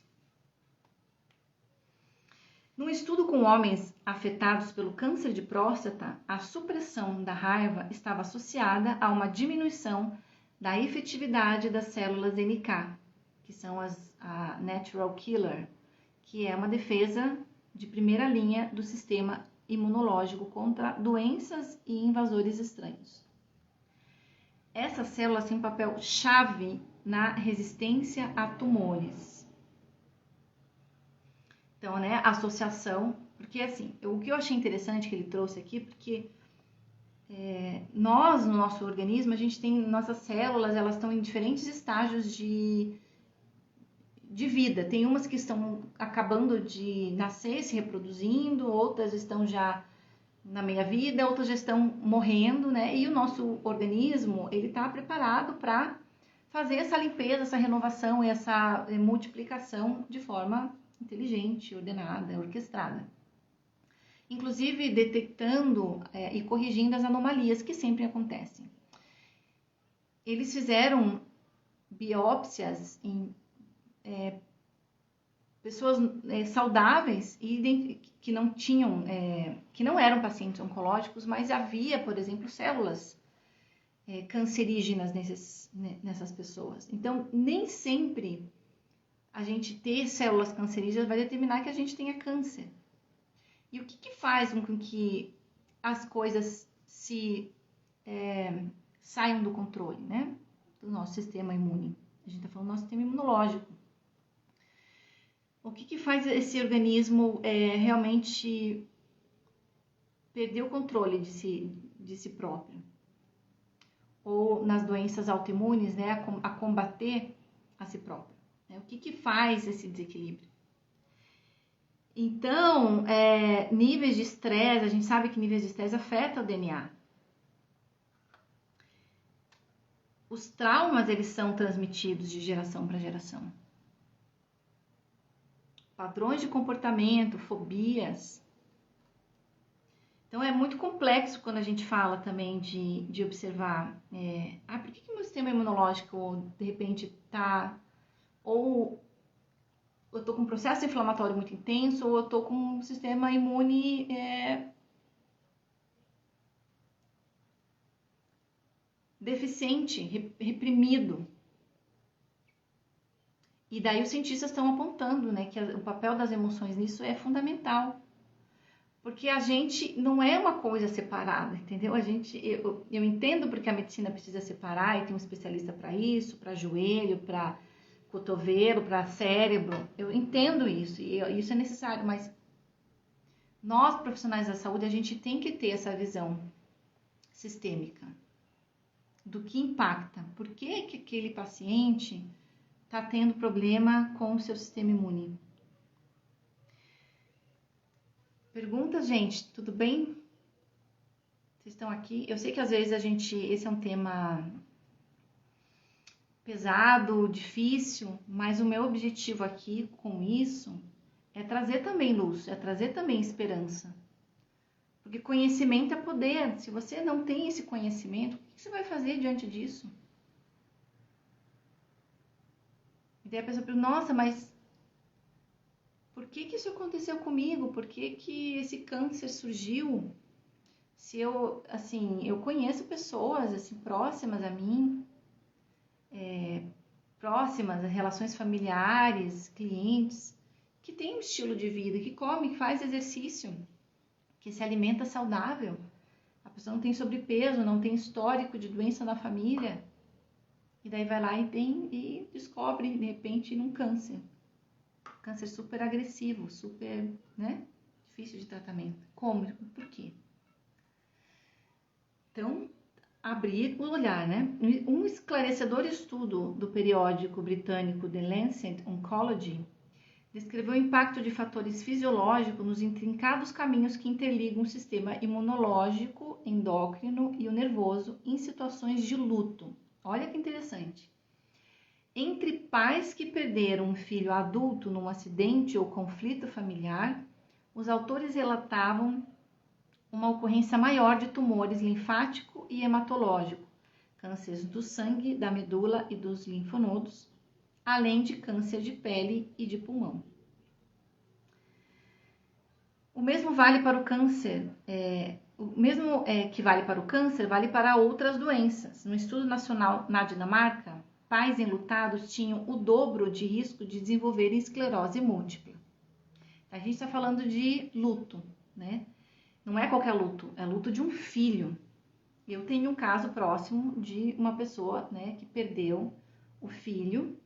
Num estudo com homens afetados pelo câncer de próstata, a supressão da raiva estava associada a uma diminuição da efetividade das células NK, que são a Natural Killer, que é uma defesa de primeira linha do sistema imunológico contra doenças e invasores estranhos. Essas células têm um papel chave na resistência a tumores. Então, né, associação, porque assim, o que eu achei interessante que ele trouxe aqui, porque nós, no nosso organismo, a gente tem nossas células, elas estão em diferentes estágios de vida. Tem umas que estão acabando de nascer, se reproduzindo, outras estão já na meia-vida, outras já estão morrendo, né? E o nosso organismo, ele está preparado para fazer essa limpeza, essa renovação e essa multiplicação de forma inteligente, ordenada, orquestrada. Inclusive detectando e corrigindo as anomalias que sempre acontecem. Eles fizeram biópsias em pessoas saudáveis e que não tinham, que não eram pacientes oncológicos, mas havia, por exemplo, células cancerígenas nessas pessoas. Então, nem sempre a gente ter células cancerígenas vai determinar que a gente tenha câncer. E o que faz com que as coisas saiam do controle, né? Do nosso sistema imune. A gente está falando do nosso sistema imunológico. O que faz esse organismo realmente perder o controle de si próprio? Ou nas doenças autoimunes, né, a combater a si próprio? O que faz esse desequilíbrio? Então, níveis de estresse, a gente sabe que níveis de estresse afetam o DNA. Os traumas, eles são transmitidos de geração para geração. Padrões de comportamento, fobias. Então, é muito complexo quando a gente fala também de observar. Por que o meu sistema imunológico, de repente, está... Ou eu estou com um processo inflamatório muito intenso, ou eu estou com um sistema imune deficiente, reprimido. E daí os cientistas estão apontando, né, que o papel das emoções nisso é fundamental. Porque a gente não é uma coisa separada, entendeu? Eu entendo porque a medicina precisa separar e tem um especialista para isso, para joelho, para cotovelo, para cérebro. Eu entendo isso e isso é necessário, mas nós, profissionais da saúde, a gente tem que ter essa visão sistêmica do que impacta. Por que aquele paciente está tendo problema com o seu sistema imune? Perguntas, gente, tudo bem? Vocês estão aqui? Eu sei que às vezes esse é um tema pesado, difícil, mas o meu objetivo aqui com isso é trazer também luz, é trazer também esperança. Porque conhecimento é poder. Se você não tem esse conhecimento, o que você vai fazer diante disso? E daí a pessoa pergunta, nossa, mas por que isso aconteceu comigo? Por que esse câncer surgiu? Se eu, assim, eu conheço pessoas, assim, próximas a mim, próximas, relações familiares, clientes, que têm um estilo de vida, que come, que faz exercício, que se alimenta saudável. A pessoa não tem sobrepeso, não tem histórico de doença na família. E daí vai lá e descobre, de repente, um câncer. Câncer super agressivo, super, né? Difícil de tratamento. Como? Por quê? Então, abrir o olhar, né? Um esclarecedor estudo do periódico britânico The Lancet Oncology descreveu o impacto de fatores fisiológicos nos intrincados caminhos que interligam o sistema imunológico, endócrino e o nervoso em situações de luto. Olha que interessante. Entre pais que perderam um filho adulto num acidente ou conflito familiar, os autores relatavam uma ocorrência maior de tumores linfático e hematológico, cânceres do sangue, da medula e dos linfonodos, além de câncer de pele e de pulmão. O mesmo vale para o câncer, que vale para o câncer, vale para outras doenças. No estudo nacional na Dinamarca, pais enlutados tinham o dobro de risco de desenvolverem esclerose múltipla. A gente está falando de luto, né? Não é qualquer luto, é luto de um filho. Eu tenho um caso próximo de uma pessoa, né, que perdeu o filho,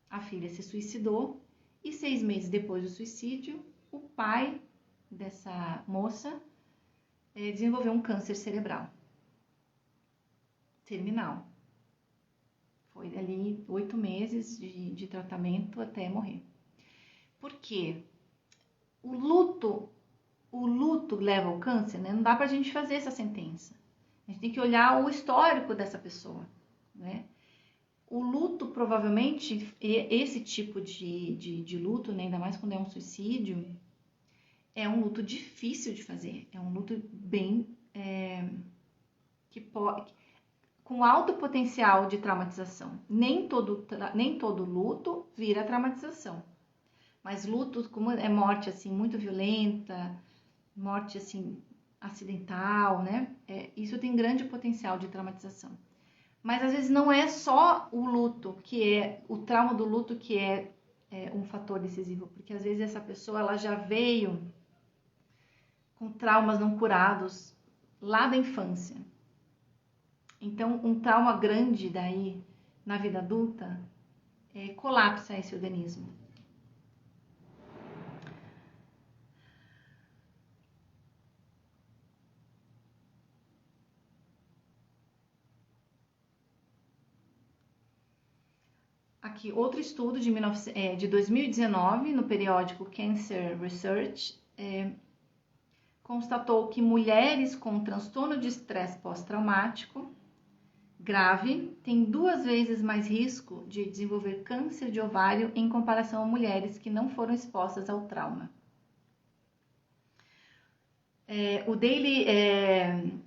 a filha se suicidou e 6 meses depois do suicídio, o pai dessa moça desenvolveu um câncer cerebral terminal. Foi ali 8 meses de tratamento até morrer. Por quê? O luto leva ao câncer, né? Não dá pra gente fazer essa sentença. A gente tem que olhar o histórico dessa pessoa, né? O luto, provavelmente, esse tipo de luto, né? Ainda mais quando é um suicídio, é um luto difícil de fazer. É um luto bem... com alto potencial de traumatização. Nem todo luto vira traumatização. Mas luto, como é morte assim muito violenta, morte assim acidental, né? Isso tem grande potencial de traumatização. Mas às vezes não é só o luto o trauma do luto que é um fator decisivo, porque às vezes essa pessoa ela já veio com traumas não curados lá da infância. Então, um trauma grande daí na vida adulta colapsa esse organismo. Aqui, outro estudo de 2019, no periódico Cancer Research, constatou que mulheres com transtorno de estresse pós-traumático grave têm 2 vezes mais risco de desenvolver câncer de ovário em comparação a mulheres que não foram expostas ao trauma. O Daily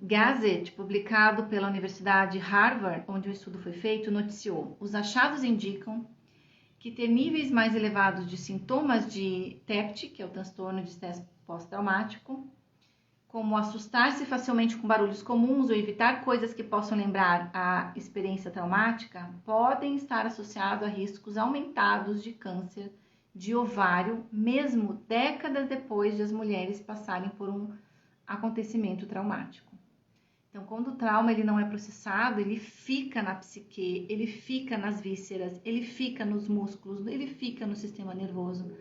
Gazette, publicado pela Universidade Harvard, onde o estudo foi feito, noticiou: os achados indicam que ter níveis mais elevados de sintomas de TEPT, que é o transtorno de estresse pós-traumático, como assustar-se facilmente com barulhos comuns ou evitar coisas que possam lembrar a experiência traumática, podem estar associados a riscos aumentados de câncer de ovário, mesmo décadas depois de as mulheres passarem por um acontecimento traumático. Então, quando o trauma ele não é processado, ele fica na psique, ele fica nas vísceras, ele fica nos músculos, ele fica no sistema nervoso.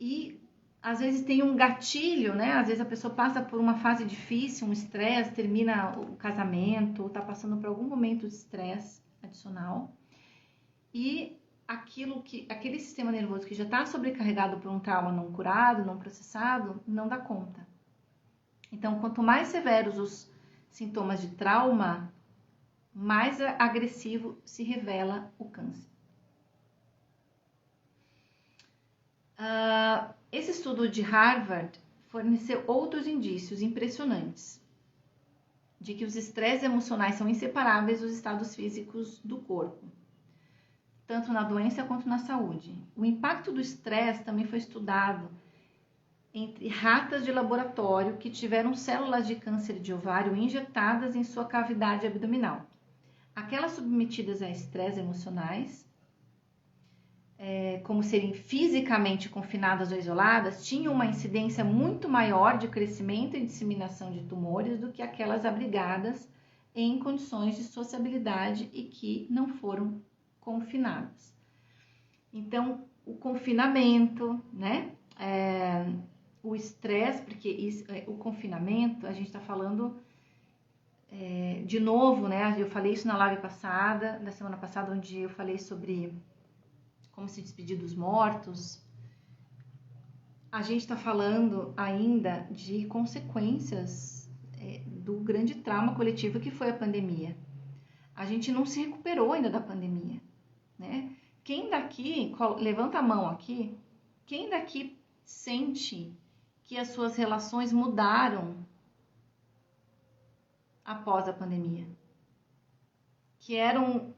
E às vezes tem um gatilho, né? Às vezes a pessoa passa por uma fase difícil, um estresse, termina o casamento, ou está passando por algum momento de estresse adicional. E aquele sistema nervoso que já está sobrecarregado por um trauma não curado, não processado, não dá conta. Então, quanto mais severos os sintomas de trauma, mais agressivo se revela o câncer. Esse estudo de Harvard forneceu outros indícios impressionantes de que os estresses emocionais são inseparáveis dos estados físicos do corpo, tanto na doença quanto na saúde. O impacto do estresse também foi estudado entre ratas de laboratório que tiveram células de câncer de ovário injetadas em sua cavidade abdominal. Aquelas submetidas a estresse emocionais, como serem fisicamente confinadas ou isoladas, tinham uma incidência muito maior de crescimento e disseminação de tumores do que aquelas abrigadas em condições de sociabilidade e que não foram confinadas. Então, o confinamento, né? O estresse, porque o confinamento, a gente está falando de novo, né? Eu falei isso na live passada, na semana passada, onde eu falei sobre como se despedir dos mortos. A gente está falando ainda de consequências do grande trauma coletivo que foi a pandemia. A gente não se recuperou ainda da pandemia, né? Quem daqui, levanta a mão aqui, quem daqui sente que as suas relações mudaram após a pandemia? Que eram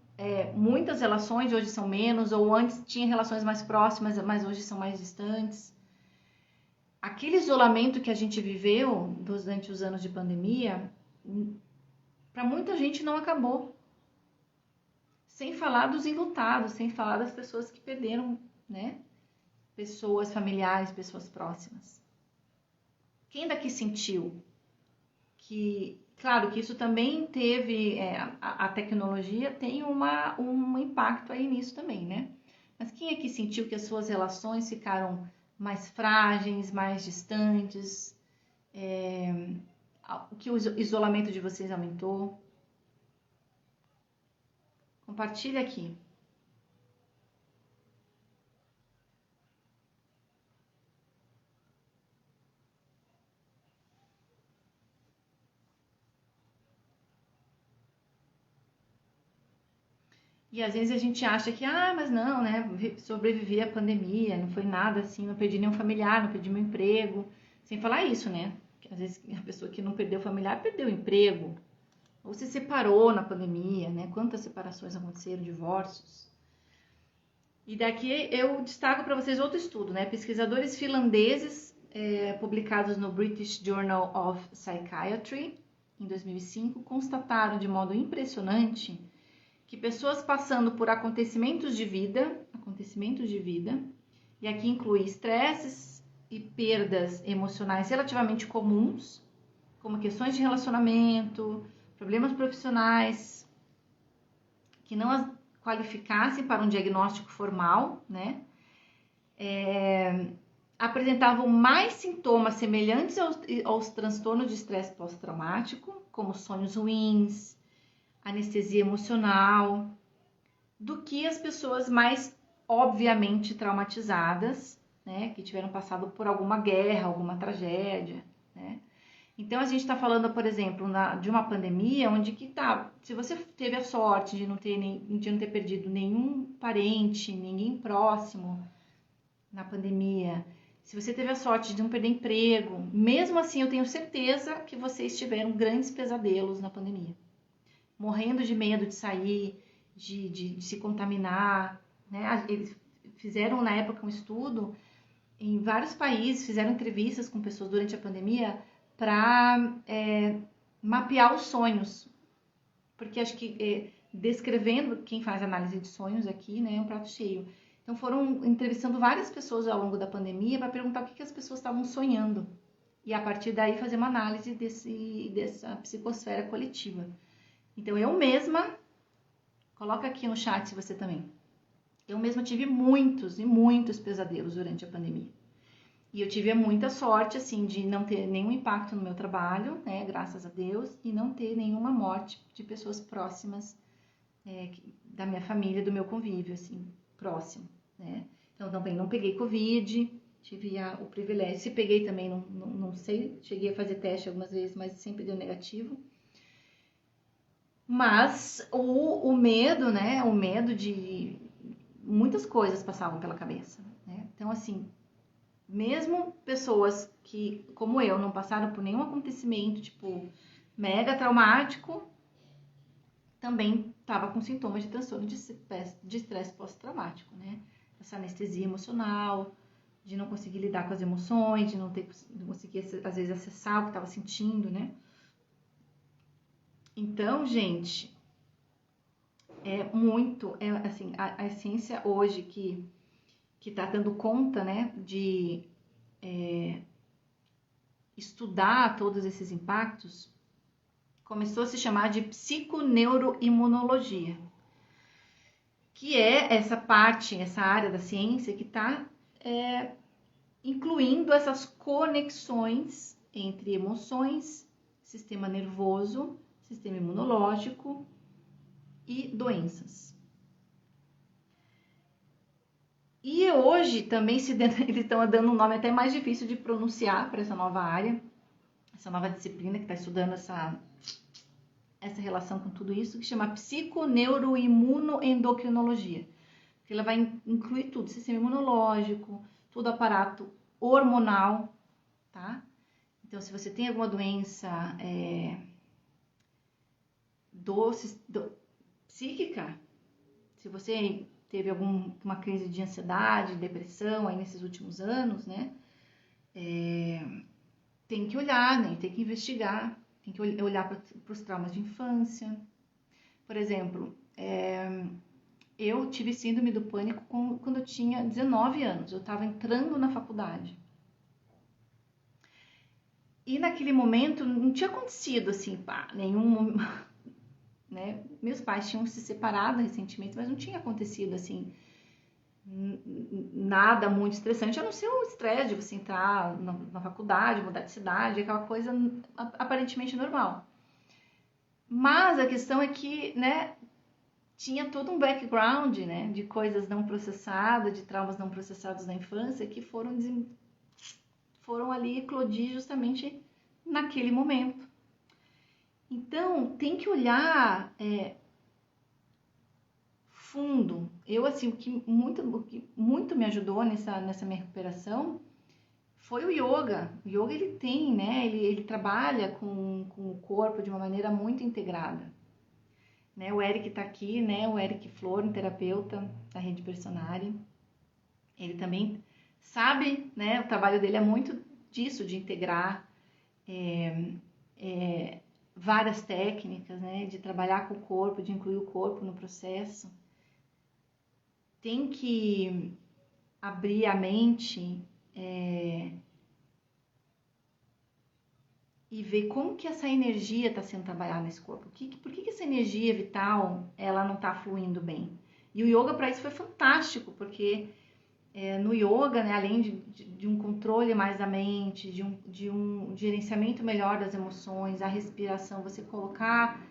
muitas relações, hoje são menos, ou antes tinha relações mais próximas, mas hoje são mais distantes. Aquele isolamento que a gente viveu durante os anos de pandemia, para muita gente não acabou. Sem falar dos enlutados, sem falar das pessoas que perderam, né? Pessoas familiares, pessoas próximas. Quem daqui sentiu que, claro que isso também teve, a tecnologia tem um impacto aí nisso também, né? Mas quem aqui sentiu que as suas relações ficaram mais frágeis, mais distantes, que o isolamento de vocês aumentou? Compartilha aqui. E às vezes a gente acha que, mas não, né? Sobrevivi à pandemia, não foi nada assim, não perdi nenhum familiar, não perdi meu emprego. Sem falar isso, né? Que às vezes a pessoa que não perdeu familiar perdeu o emprego, ou se separou na pandemia, né? Quantas separações aconteceram, divórcios. E daqui eu destaco para vocês outro estudo, né? Pesquisadores finlandeses publicados no British Journal of Psychiatry em 2005 constataram de modo impressionante que pessoas passando por acontecimentos de vida, e aqui inclui estresses e perdas emocionais relativamente comuns, como questões de relacionamento, problemas profissionais, que não as qualificassem para um diagnóstico formal, né? Apresentavam mais sintomas semelhantes aos transtornos de estresse pós-traumático, como sonhos ruins, anestesia emocional, do que as pessoas mais obviamente traumatizadas, né, que tiveram passado por alguma guerra, alguma tragédia, né? Então a gente está falando, por exemplo, de uma pandemia onde se você teve a sorte de não ter perdido nenhum parente, ninguém próximo na pandemia, se você teve a sorte de não perder emprego, mesmo assim eu tenho certeza que vocês tiveram grandes pesadelos na pandemia. Morrendo de medo de sair, de se contaminar, né? Eles fizeram na época um estudo em vários países, fizeram entrevistas com pessoas durante a pandemia para mapear os sonhos, porque acho que descrevendo, quem faz análise de sonhos aqui, né, é um prato cheio. Então foram entrevistando várias pessoas ao longo da pandemia para perguntar o que as pessoas estavam sonhando e a partir daí fazer uma análise dessa psicosfera coletiva. Então eu mesma, coloca aqui no chat se você também, eu mesma tive muitos e muitos pesadelos durante a pandemia. E eu tive muita sorte, assim, de não ter nenhum impacto no meu trabalho, né, graças a Deus, e não ter nenhuma morte de pessoas próximas da minha família, do meu convívio, assim, próximo, né. Então também não peguei Covid, tive o privilégio. Se peguei também, não sei. Cheguei a fazer teste algumas vezes, mas sempre deu negativo. Mas o medo, né? O medo de muitas coisas passavam pela cabeça, né? Então, assim, mesmo pessoas que, como eu, não passaram por nenhum acontecimento, tipo, mega traumático, também estava com sintomas de transtorno de estresse pós-traumático, né? Essa anestesia emocional, de não conseguir lidar com as emoções, de não conseguir, às vezes, acessar o que estava sentindo, né? Então, gente, assim, a ciência hoje que está dando conta, né, de estudar todos esses impactos, começou a se chamar de psiconeuroimunologia, que é essa área da ciência que está incluindo essas conexões entre emoções, sistema nervoso, sistema imunológico e doenças. E hoje também eles estão dando um nome até mais difícil de pronunciar para essa nova área, essa nova disciplina que está estudando essa relação com tudo isso, que chama psiconeuroimunoendocrinologia. Porque ela vai incluir tudo, sistema imunológico, todo aparato hormonal, tá? Então, se você tem alguma doença psíquica, se você teve uma crise de ansiedade, depressão aí nesses últimos anos, né? Tem que olhar, né? Tem que investigar, tem que olhar para os traumas de infância. Por exemplo, eu tive síndrome do pânico quando eu tinha 19 anos, eu estava entrando na faculdade. E naquele momento não tinha acontecido assim, nenhum, né? Meus pais tinham se separado recentemente, mas não tinha acontecido assim nada muito estressante, a não ser o estresse de você entrar na faculdade, mudar de cidade, aquela coisa aparentemente normal. Mas a questão é que, né, tinha todo um background, né, de coisas não processadas, de traumas não processados na infância que foram ali eclodir justamente naquele momento. Então, tem que olhar fundo. Eu, assim, o que muito me ajudou nessa minha recuperação foi o yoga. O yoga, ele tem, né, ele trabalha com o corpo de uma maneira muito integrada. Né, o Eric tá aqui, né, o Eric Flor, um terapeuta da Rede Personare. Ele também sabe, né, o trabalho dele é muito disso, de integrar várias técnicas, né, de trabalhar com o corpo, de incluir o corpo no processo. Tem que abrir a mente e ver como que essa energia está sendo trabalhada nesse corpo. Por que essa energia vital ela não está fluindo bem? E o yoga para isso foi fantástico, porque no yoga, né, além de um controle mais da mente, de um gerenciamento melhor das emoções, a respiração, você colocar,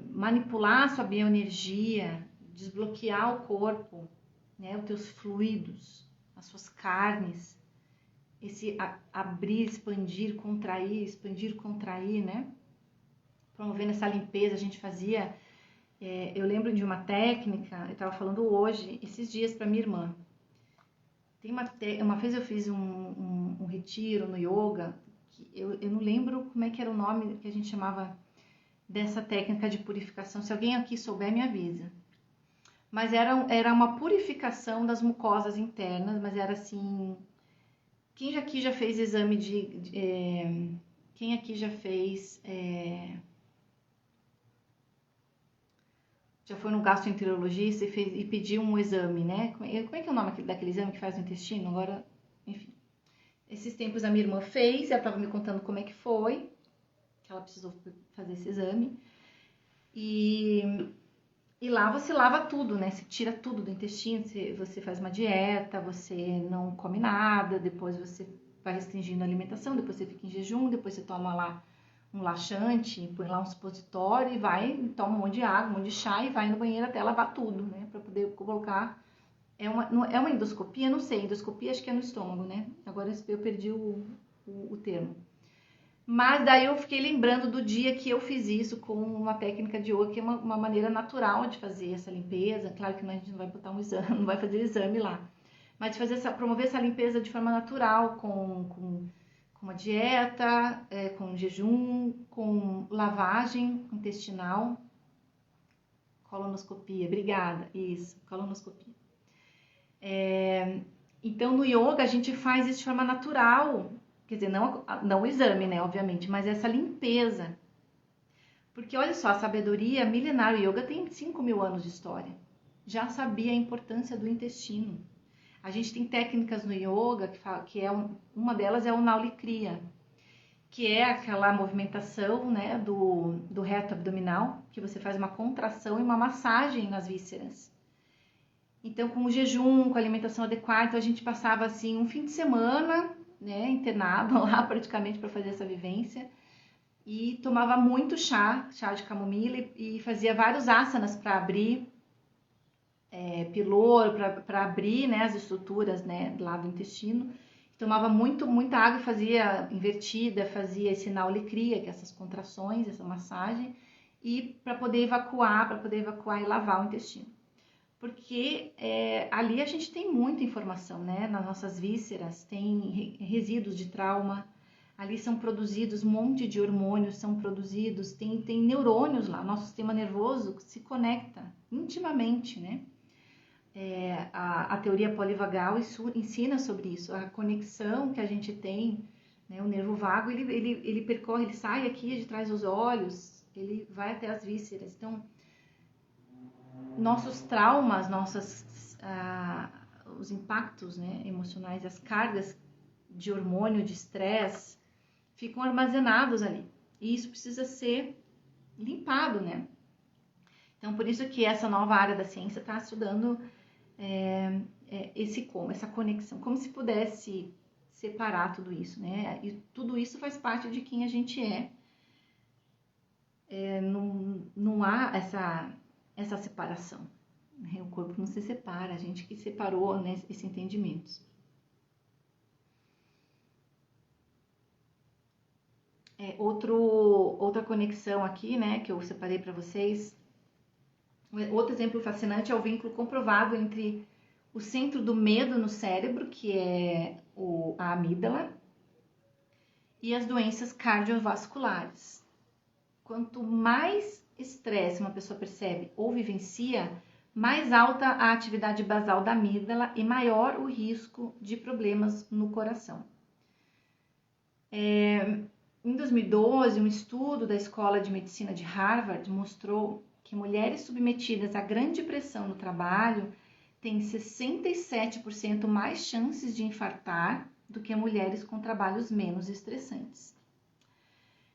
manipular a sua bioenergia, desbloquear o corpo, né, os teus fluidos, as suas carnes, esse abrir, expandir, contrair, né? Promovendo essa limpeza, a gente fazia. Eu lembro de uma técnica, eu estava falando hoje, esses dias para minha irmã. Uma vez eu fiz um retiro no yoga, que eu não lembro como é que era o nome que a gente chamava dessa técnica de purificação. Se alguém aqui souber, me avisa. Mas era uma purificação das mucosas internas, mas era assim... Quem aqui já fez exame quem aqui já fez... já foi no gastroenterologista e pediu um exame, né? Como é que é o nome daquele exame que faz no intestino? Agora, enfim. Esses tempos a minha irmã fez, ela estava me contando como é que foi, que ela precisou fazer esse exame. E lá você lava tudo, né? Você tira tudo do intestino, você faz uma dieta, você não come nada, depois você vai restringindo a alimentação, depois você fica em jejum, depois você toma lá um laxante, põe lá um supositório e vai, toma um monte de água, um monte de chá e vai no banheiro até lavar tudo, né? Pra poder colocar é uma endoscopia? Não sei, endoscopia acho que é no estômago, né? Agora eu perdi o termo. Mas daí eu fiquei lembrando do dia que eu fiz isso com uma técnica de yoga, que é uma maneira natural de fazer essa limpeza. Claro que a gente não vai botar um exame, não vai fazer exame lá. Mas de promover essa limpeza de forma natural, com uma dieta, com jejum, com lavagem intestinal. Colonoscopia, obrigada. Isso, colonoscopia. Então no yoga a gente faz isso de forma natural. Quer dizer, não o exame, né, obviamente, mas essa limpeza. Porque olha só, a sabedoria milenar, o yoga tem 5.000 anos de história. Já sabia a importância do intestino. A gente tem técnicas no yoga, uma delas é o Nauli Kriya, que é aquela movimentação, né, do reto abdominal, que você faz uma contração e uma massagem nas vísceras. Então, com o jejum, com a alimentação adequada, então a gente passava assim um fim de semana, né, internado lá praticamente para fazer essa vivência, e tomava muito chá de camomila e fazia vários asanas para abrir piloro, para abrir, né, as estruturas, né, lá do intestino. Tomava muita água, fazia invertida, fazia esse Nauli Kriya, que é essas contrações, essa massagem, e para poder evacuar e lavar o intestino. Porque ali a gente tem muita informação, né? Nas nossas vísceras tem resíduos de trauma, ali são produzidos um monte de hormônios, tem neurônios lá, nosso sistema nervoso se conecta intimamente, né? A teoria polivagal ensina sobre isso, a conexão que a gente tem, né? O nervo vago, ele percorre, ele sai aqui de trás dos olhos, ele vai até as vísceras. Então, nossos traumas, os impactos, né, emocionais, as cargas de hormônio, de estresse, ficam armazenados ali. E isso precisa ser limpado, né? Então, por isso que essa nova área da ciência está estudando essa conexão, como se pudesse separar tudo isso, né? E tudo isso faz parte de quem a gente é. Não há essa separação. O corpo não se separa, a gente que separou, né, esse entendimento. Outra conexão aqui, né, que eu separei para vocês. Outro exemplo fascinante é o vínculo comprovado entre o centro do medo no cérebro, que é a amígdala, e as doenças cardiovasculares. Quanto mais estresse uma pessoa percebe ou vivencia, mais alta a atividade basal da amígdala e maior o risco de problemas no coração. Em 2012, um estudo da Escola de Medicina de Harvard mostrou que mulheres submetidas a grande pressão no trabalho têm 67% mais chances de infartar do que mulheres com trabalhos menos estressantes.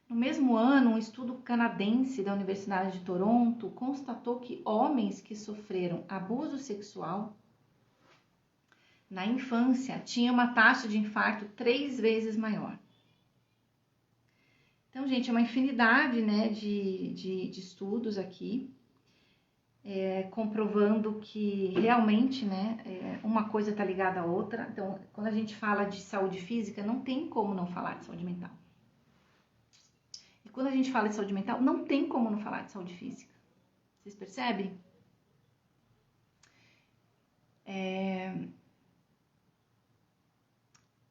No mesmo ano, um estudo canadense da Universidade de Toronto constatou que homens que sofreram abuso sexual na infância tinham uma taxa de infarto 3 vezes maior. Então, gente, é uma infinidade, né, de estudos aqui, comprovando que realmente, né, uma coisa está ligada à outra. Então, quando a gente fala de saúde física, não tem como não falar de saúde mental. E quando a gente fala de saúde mental, não tem como não falar de saúde física. Vocês percebem?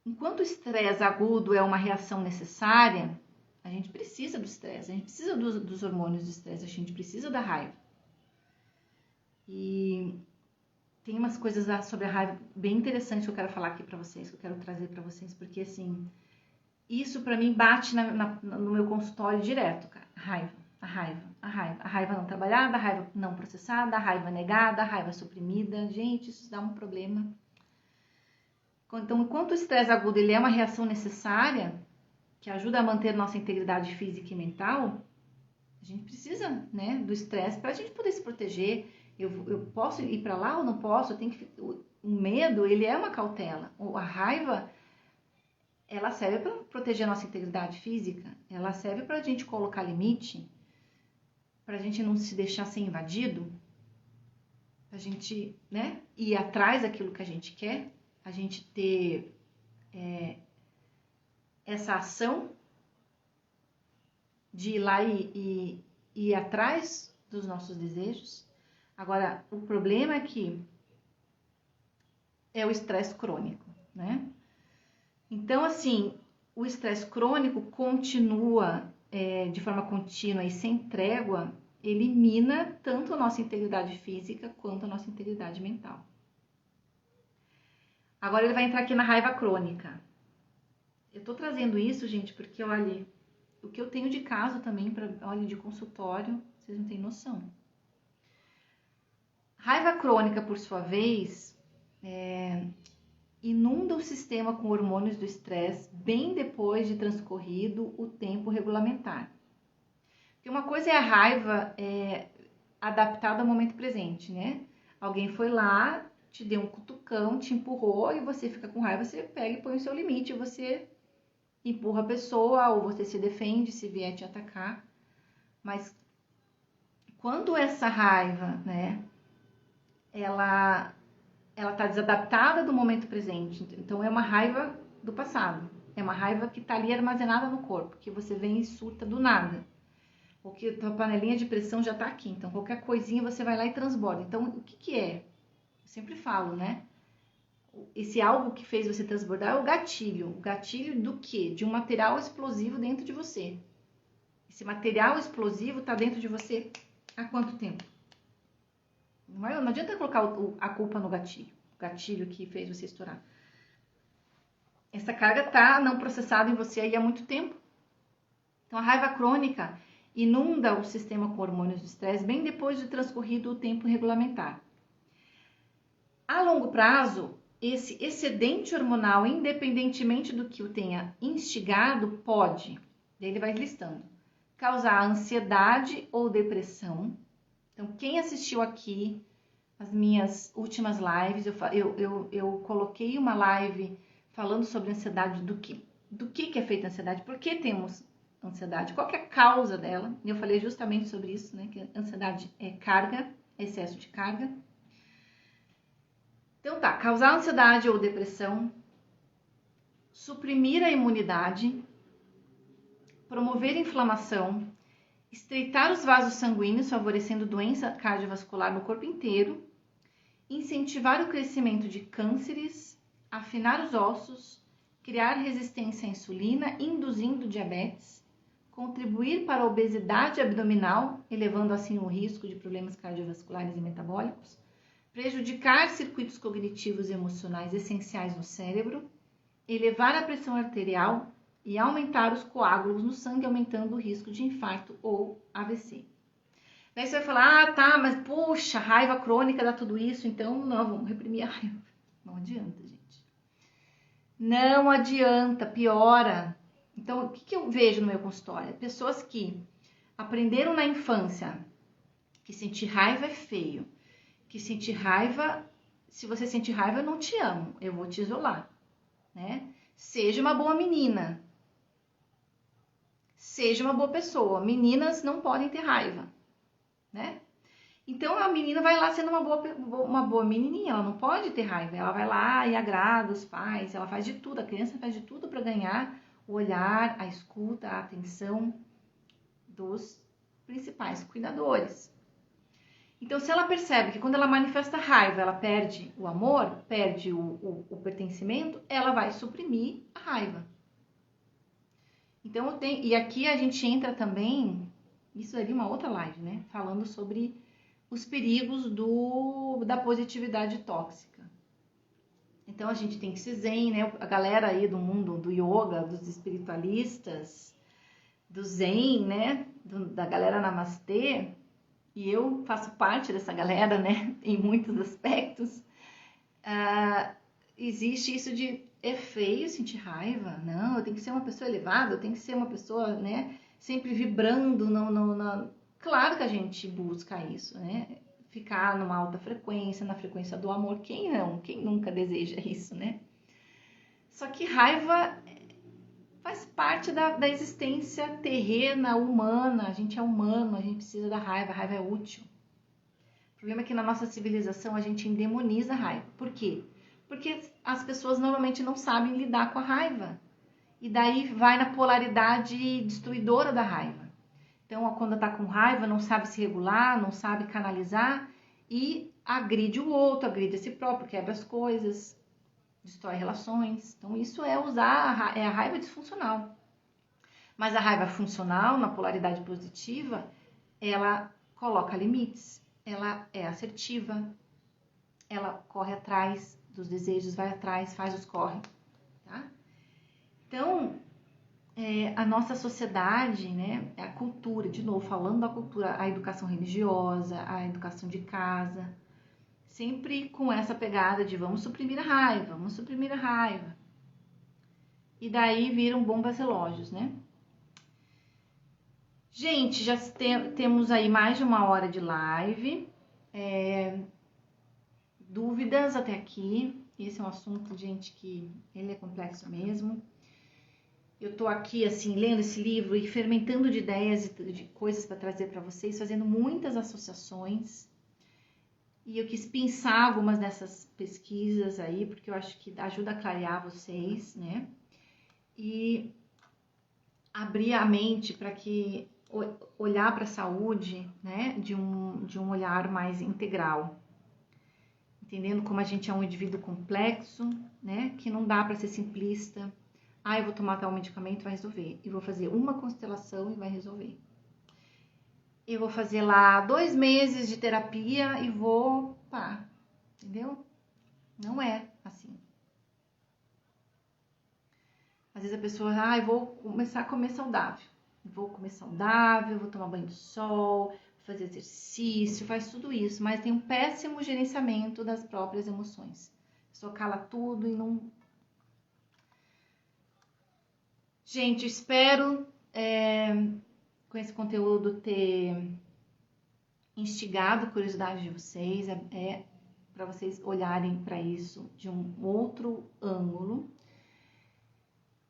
Enquanto o estresse agudo é uma reação necessária, a gente precisa do estresse, a gente precisa dos hormônios do estresse, a gente precisa da raiva. E tem umas coisas sobre a raiva bem interessantes que eu quero falar aqui pra vocês, que eu quero trazer pra vocês, porque assim, isso pra mim bate no meu consultório direto, cara. A raiva não trabalhada, a raiva não processada, a raiva negada, a raiva suprimida. Gente, isso dá um problema. Então, enquanto o estresse agudo ele é uma reação necessária, que ajuda a manter nossa integridade física e mental, a gente precisa, né, do estresse para a gente poder se proteger. Eu posso ir para lá ou não posso? O medo, ele é uma cautela. A raiva, ela serve para proteger a nossa integridade física, ela serve para a gente colocar limite, para a gente não se deixar ser invadido, a gente, né, ir atrás daquilo que a gente quer, a gente ter essa ação de ir lá e ir atrás dos nossos desejos. Agora, o problema é que é o estresse crônico, né? Então, assim, o estresse crônico continua de forma contínua e sem trégua, elimina tanto a nossa integridade física quanto a nossa integridade mental. Agora ele vai entrar aqui na raiva crônica. Eu tô trazendo isso, gente, porque, olha, o que eu tenho de caso também, olha, de consultório, vocês não têm noção. Raiva crônica, por sua vez, inunda o sistema com hormônios do estresse bem depois de transcorrido o tempo regulamentar. Porque uma coisa é a raiva adaptada ao momento presente, né? Alguém foi lá, te deu um cutucão, te empurrou e você fica com raiva, você pega e põe o seu limite, você empurra a pessoa ou você se defende se vier te atacar. Mas quando essa raiva, né, ela está desadaptada do momento presente, então é uma raiva do passado, é uma raiva que está ali armazenada no corpo, que você vem e surta do nada, porque a tua panelinha de pressão já está aqui, então qualquer coisinha você vai lá e transborda. Então o que é? Eu sempre falo, né? Esse algo que fez você transbordar é o gatilho. O gatilho do quê? De um material explosivo dentro de você. Esse material explosivo está dentro de você há quanto tempo? Não adianta colocar a culpa no gatilho. O gatilho que fez você estourar. Essa carga está não processada em você aí há muito tempo. Então a raiva crônica inunda o sistema com hormônios do estresse bem depois de transcorrido o tempo regulamentar. A longo prazo, esse excedente hormonal, independentemente do que o tenha instigado, pode, daí ele vai listando, causar ansiedade ou depressão. Então, quem assistiu aqui as minhas últimas lives, eu coloquei uma live falando sobre ansiedade, do que é feita a ansiedade, por que temos ansiedade, qual que é a causa dela. Eu falei justamente sobre isso, né? Que a ansiedade é carga, excesso de carga. Então tá, causar ansiedade ou depressão, suprimir a imunidade, promover inflamação, estreitar os vasos sanguíneos, favorecendo doença cardiovascular no corpo inteiro, incentivar o crescimento de cânceres, afinar os ossos, criar resistência à insulina, induzindo diabetes, contribuir para a obesidade abdominal, elevando assim o risco de problemas cardiovasculares e metabólicos, prejudicar circuitos cognitivos e emocionais essenciais no cérebro, elevar a pressão arterial e aumentar os coágulos no sangue, aumentando o risco de infarto ou AVC. Daí você vai falar, tá, mas puxa, raiva crônica dá tudo isso, então não, vamos reprimir a raiva. Não adianta, gente. Não adianta, piora. Então, o que eu vejo no meu consultório? Pessoas que aprenderam na infância que sentir raiva é feio, que sentir raiva, se você sentir raiva, eu não te amo, eu vou te isolar, né? Seja uma boa menina, seja uma boa pessoa. Meninas não podem ter raiva, né? Então a menina vai lá sendo uma boa menininha, ela não pode ter raiva, ela vai lá e agrada os pais, ela faz de tudo, a criança faz de tudo para ganhar o olhar, a escuta, a atenção dos principais cuidadores. Então, se ela percebe que quando ela manifesta raiva, ela perde o amor, perde o pertencimento, ela vai suprimir a raiva. Então, e aqui a gente entra também, isso ali é uma outra live, né? Falando sobre os perigos da positividade tóxica. Então, a gente tem que ser zen, né? A galera aí do mundo do yoga, dos espiritualistas, do zen, né? Da galera namastê. E eu faço parte dessa galera, né, em muitos aspectos. Existe isso de, é feio sentir raiva, não, eu tenho que ser uma pessoa elevada, eu tenho que ser uma pessoa, né, sempre vibrando. Claro que a gente busca isso, né, ficar numa alta frequência, na frequência do amor, quem não? Quem nunca deseja isso, né? Só que raiva faz parte da existência terrena, humana. A gente é humano, a gente precisa da raiva, a raiva é útil. O problema é que na nossa civilização a gente endemoniza a raiva. Por quê? Porque as pessoas normalmente não sabem lidar com a raiva. E daí vai na polaridade destruidora da raiva. Então, quando está com raiva, não sabe se regular, não sabe canalizar e agride o outro, agride a si próprio, quebra as coisas, destrói relações. Então, isso é usar a raiva disfuncional. Mas a raiva funcional, na polaridade positiva, ela coloca limites, ela é assertiva, ela corre atrás dos desejos, vai atrás, faz os corre, tá? Então, a nossa sociedade, né, a cultura, de novo, falando da cultura, a educação religiosa, a educação de casa, sempre com essa pegada de vamos suprimir a raiva, vamos suprimir a raiva. E daí viram bombas relógios, né? Gente, já temos aí mais de 1 hora de live. Dúvidas até aqui? Esse é um assunto, gente, que ele é complexo mesmo. Eu tô aqui, assim, lendo esse livro e fermentando de ideias e de coisas para trazer para vocês, fazendo muitas associações. E eu quis pensar algumas dessas pesquisas aí, porque eu acho que ajuda a clarear vocês, né? E abrir a mente para que olhar para a saúde, né, de um olhar mais integral. Entendendo como a gente é um indivíduo complexo, né, que não dá para ser simplista. Eu vou tomar tal medicamento, vai resolver. Eu vou fazer uma constelação e vai resolver. Eu vou fazer lá 2 meses de terapia e vou, entendeu? Não é assim. Às vezes a pessoa, eu vou começar a comer saudável. Vou comer saudável, vou tomar banho de sol, fazer exercício, faz tudo isso, mas tem um péssimo gerenciamento das próprias emoções. A pessoa cala tudo e não... Gente, espero com esse conteúdo ter instigado a curiosidade de vocês, para vocês olharem para isso de um outro ângulo.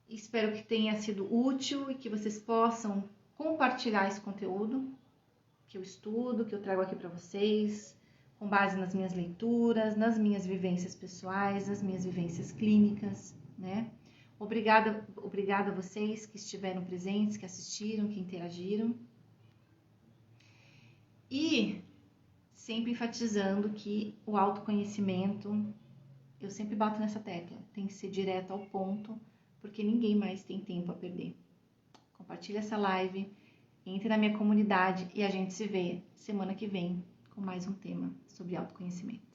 Espero que tenha sido útil e que vocês possam compartilhar esse conteúdo que eu estudo, que eu trago aqui para vocês, com base nas minhas leituras, nas minhas vivências pessoais, nas minhas vivências clínicas, né? Obrigada a vocês que estiveram presentes, que assistiram, que interagiram. E sempre enfatizando que o autoconhecimento, eu sempre bato nessa tecla, tem que ser direto ao ponto, porque ninguém mais tem tempo a perder. Compartilhe essa live, entre na minha comunidade e a gente se vê semana que vem com mais um tema sobre autoconhecimento.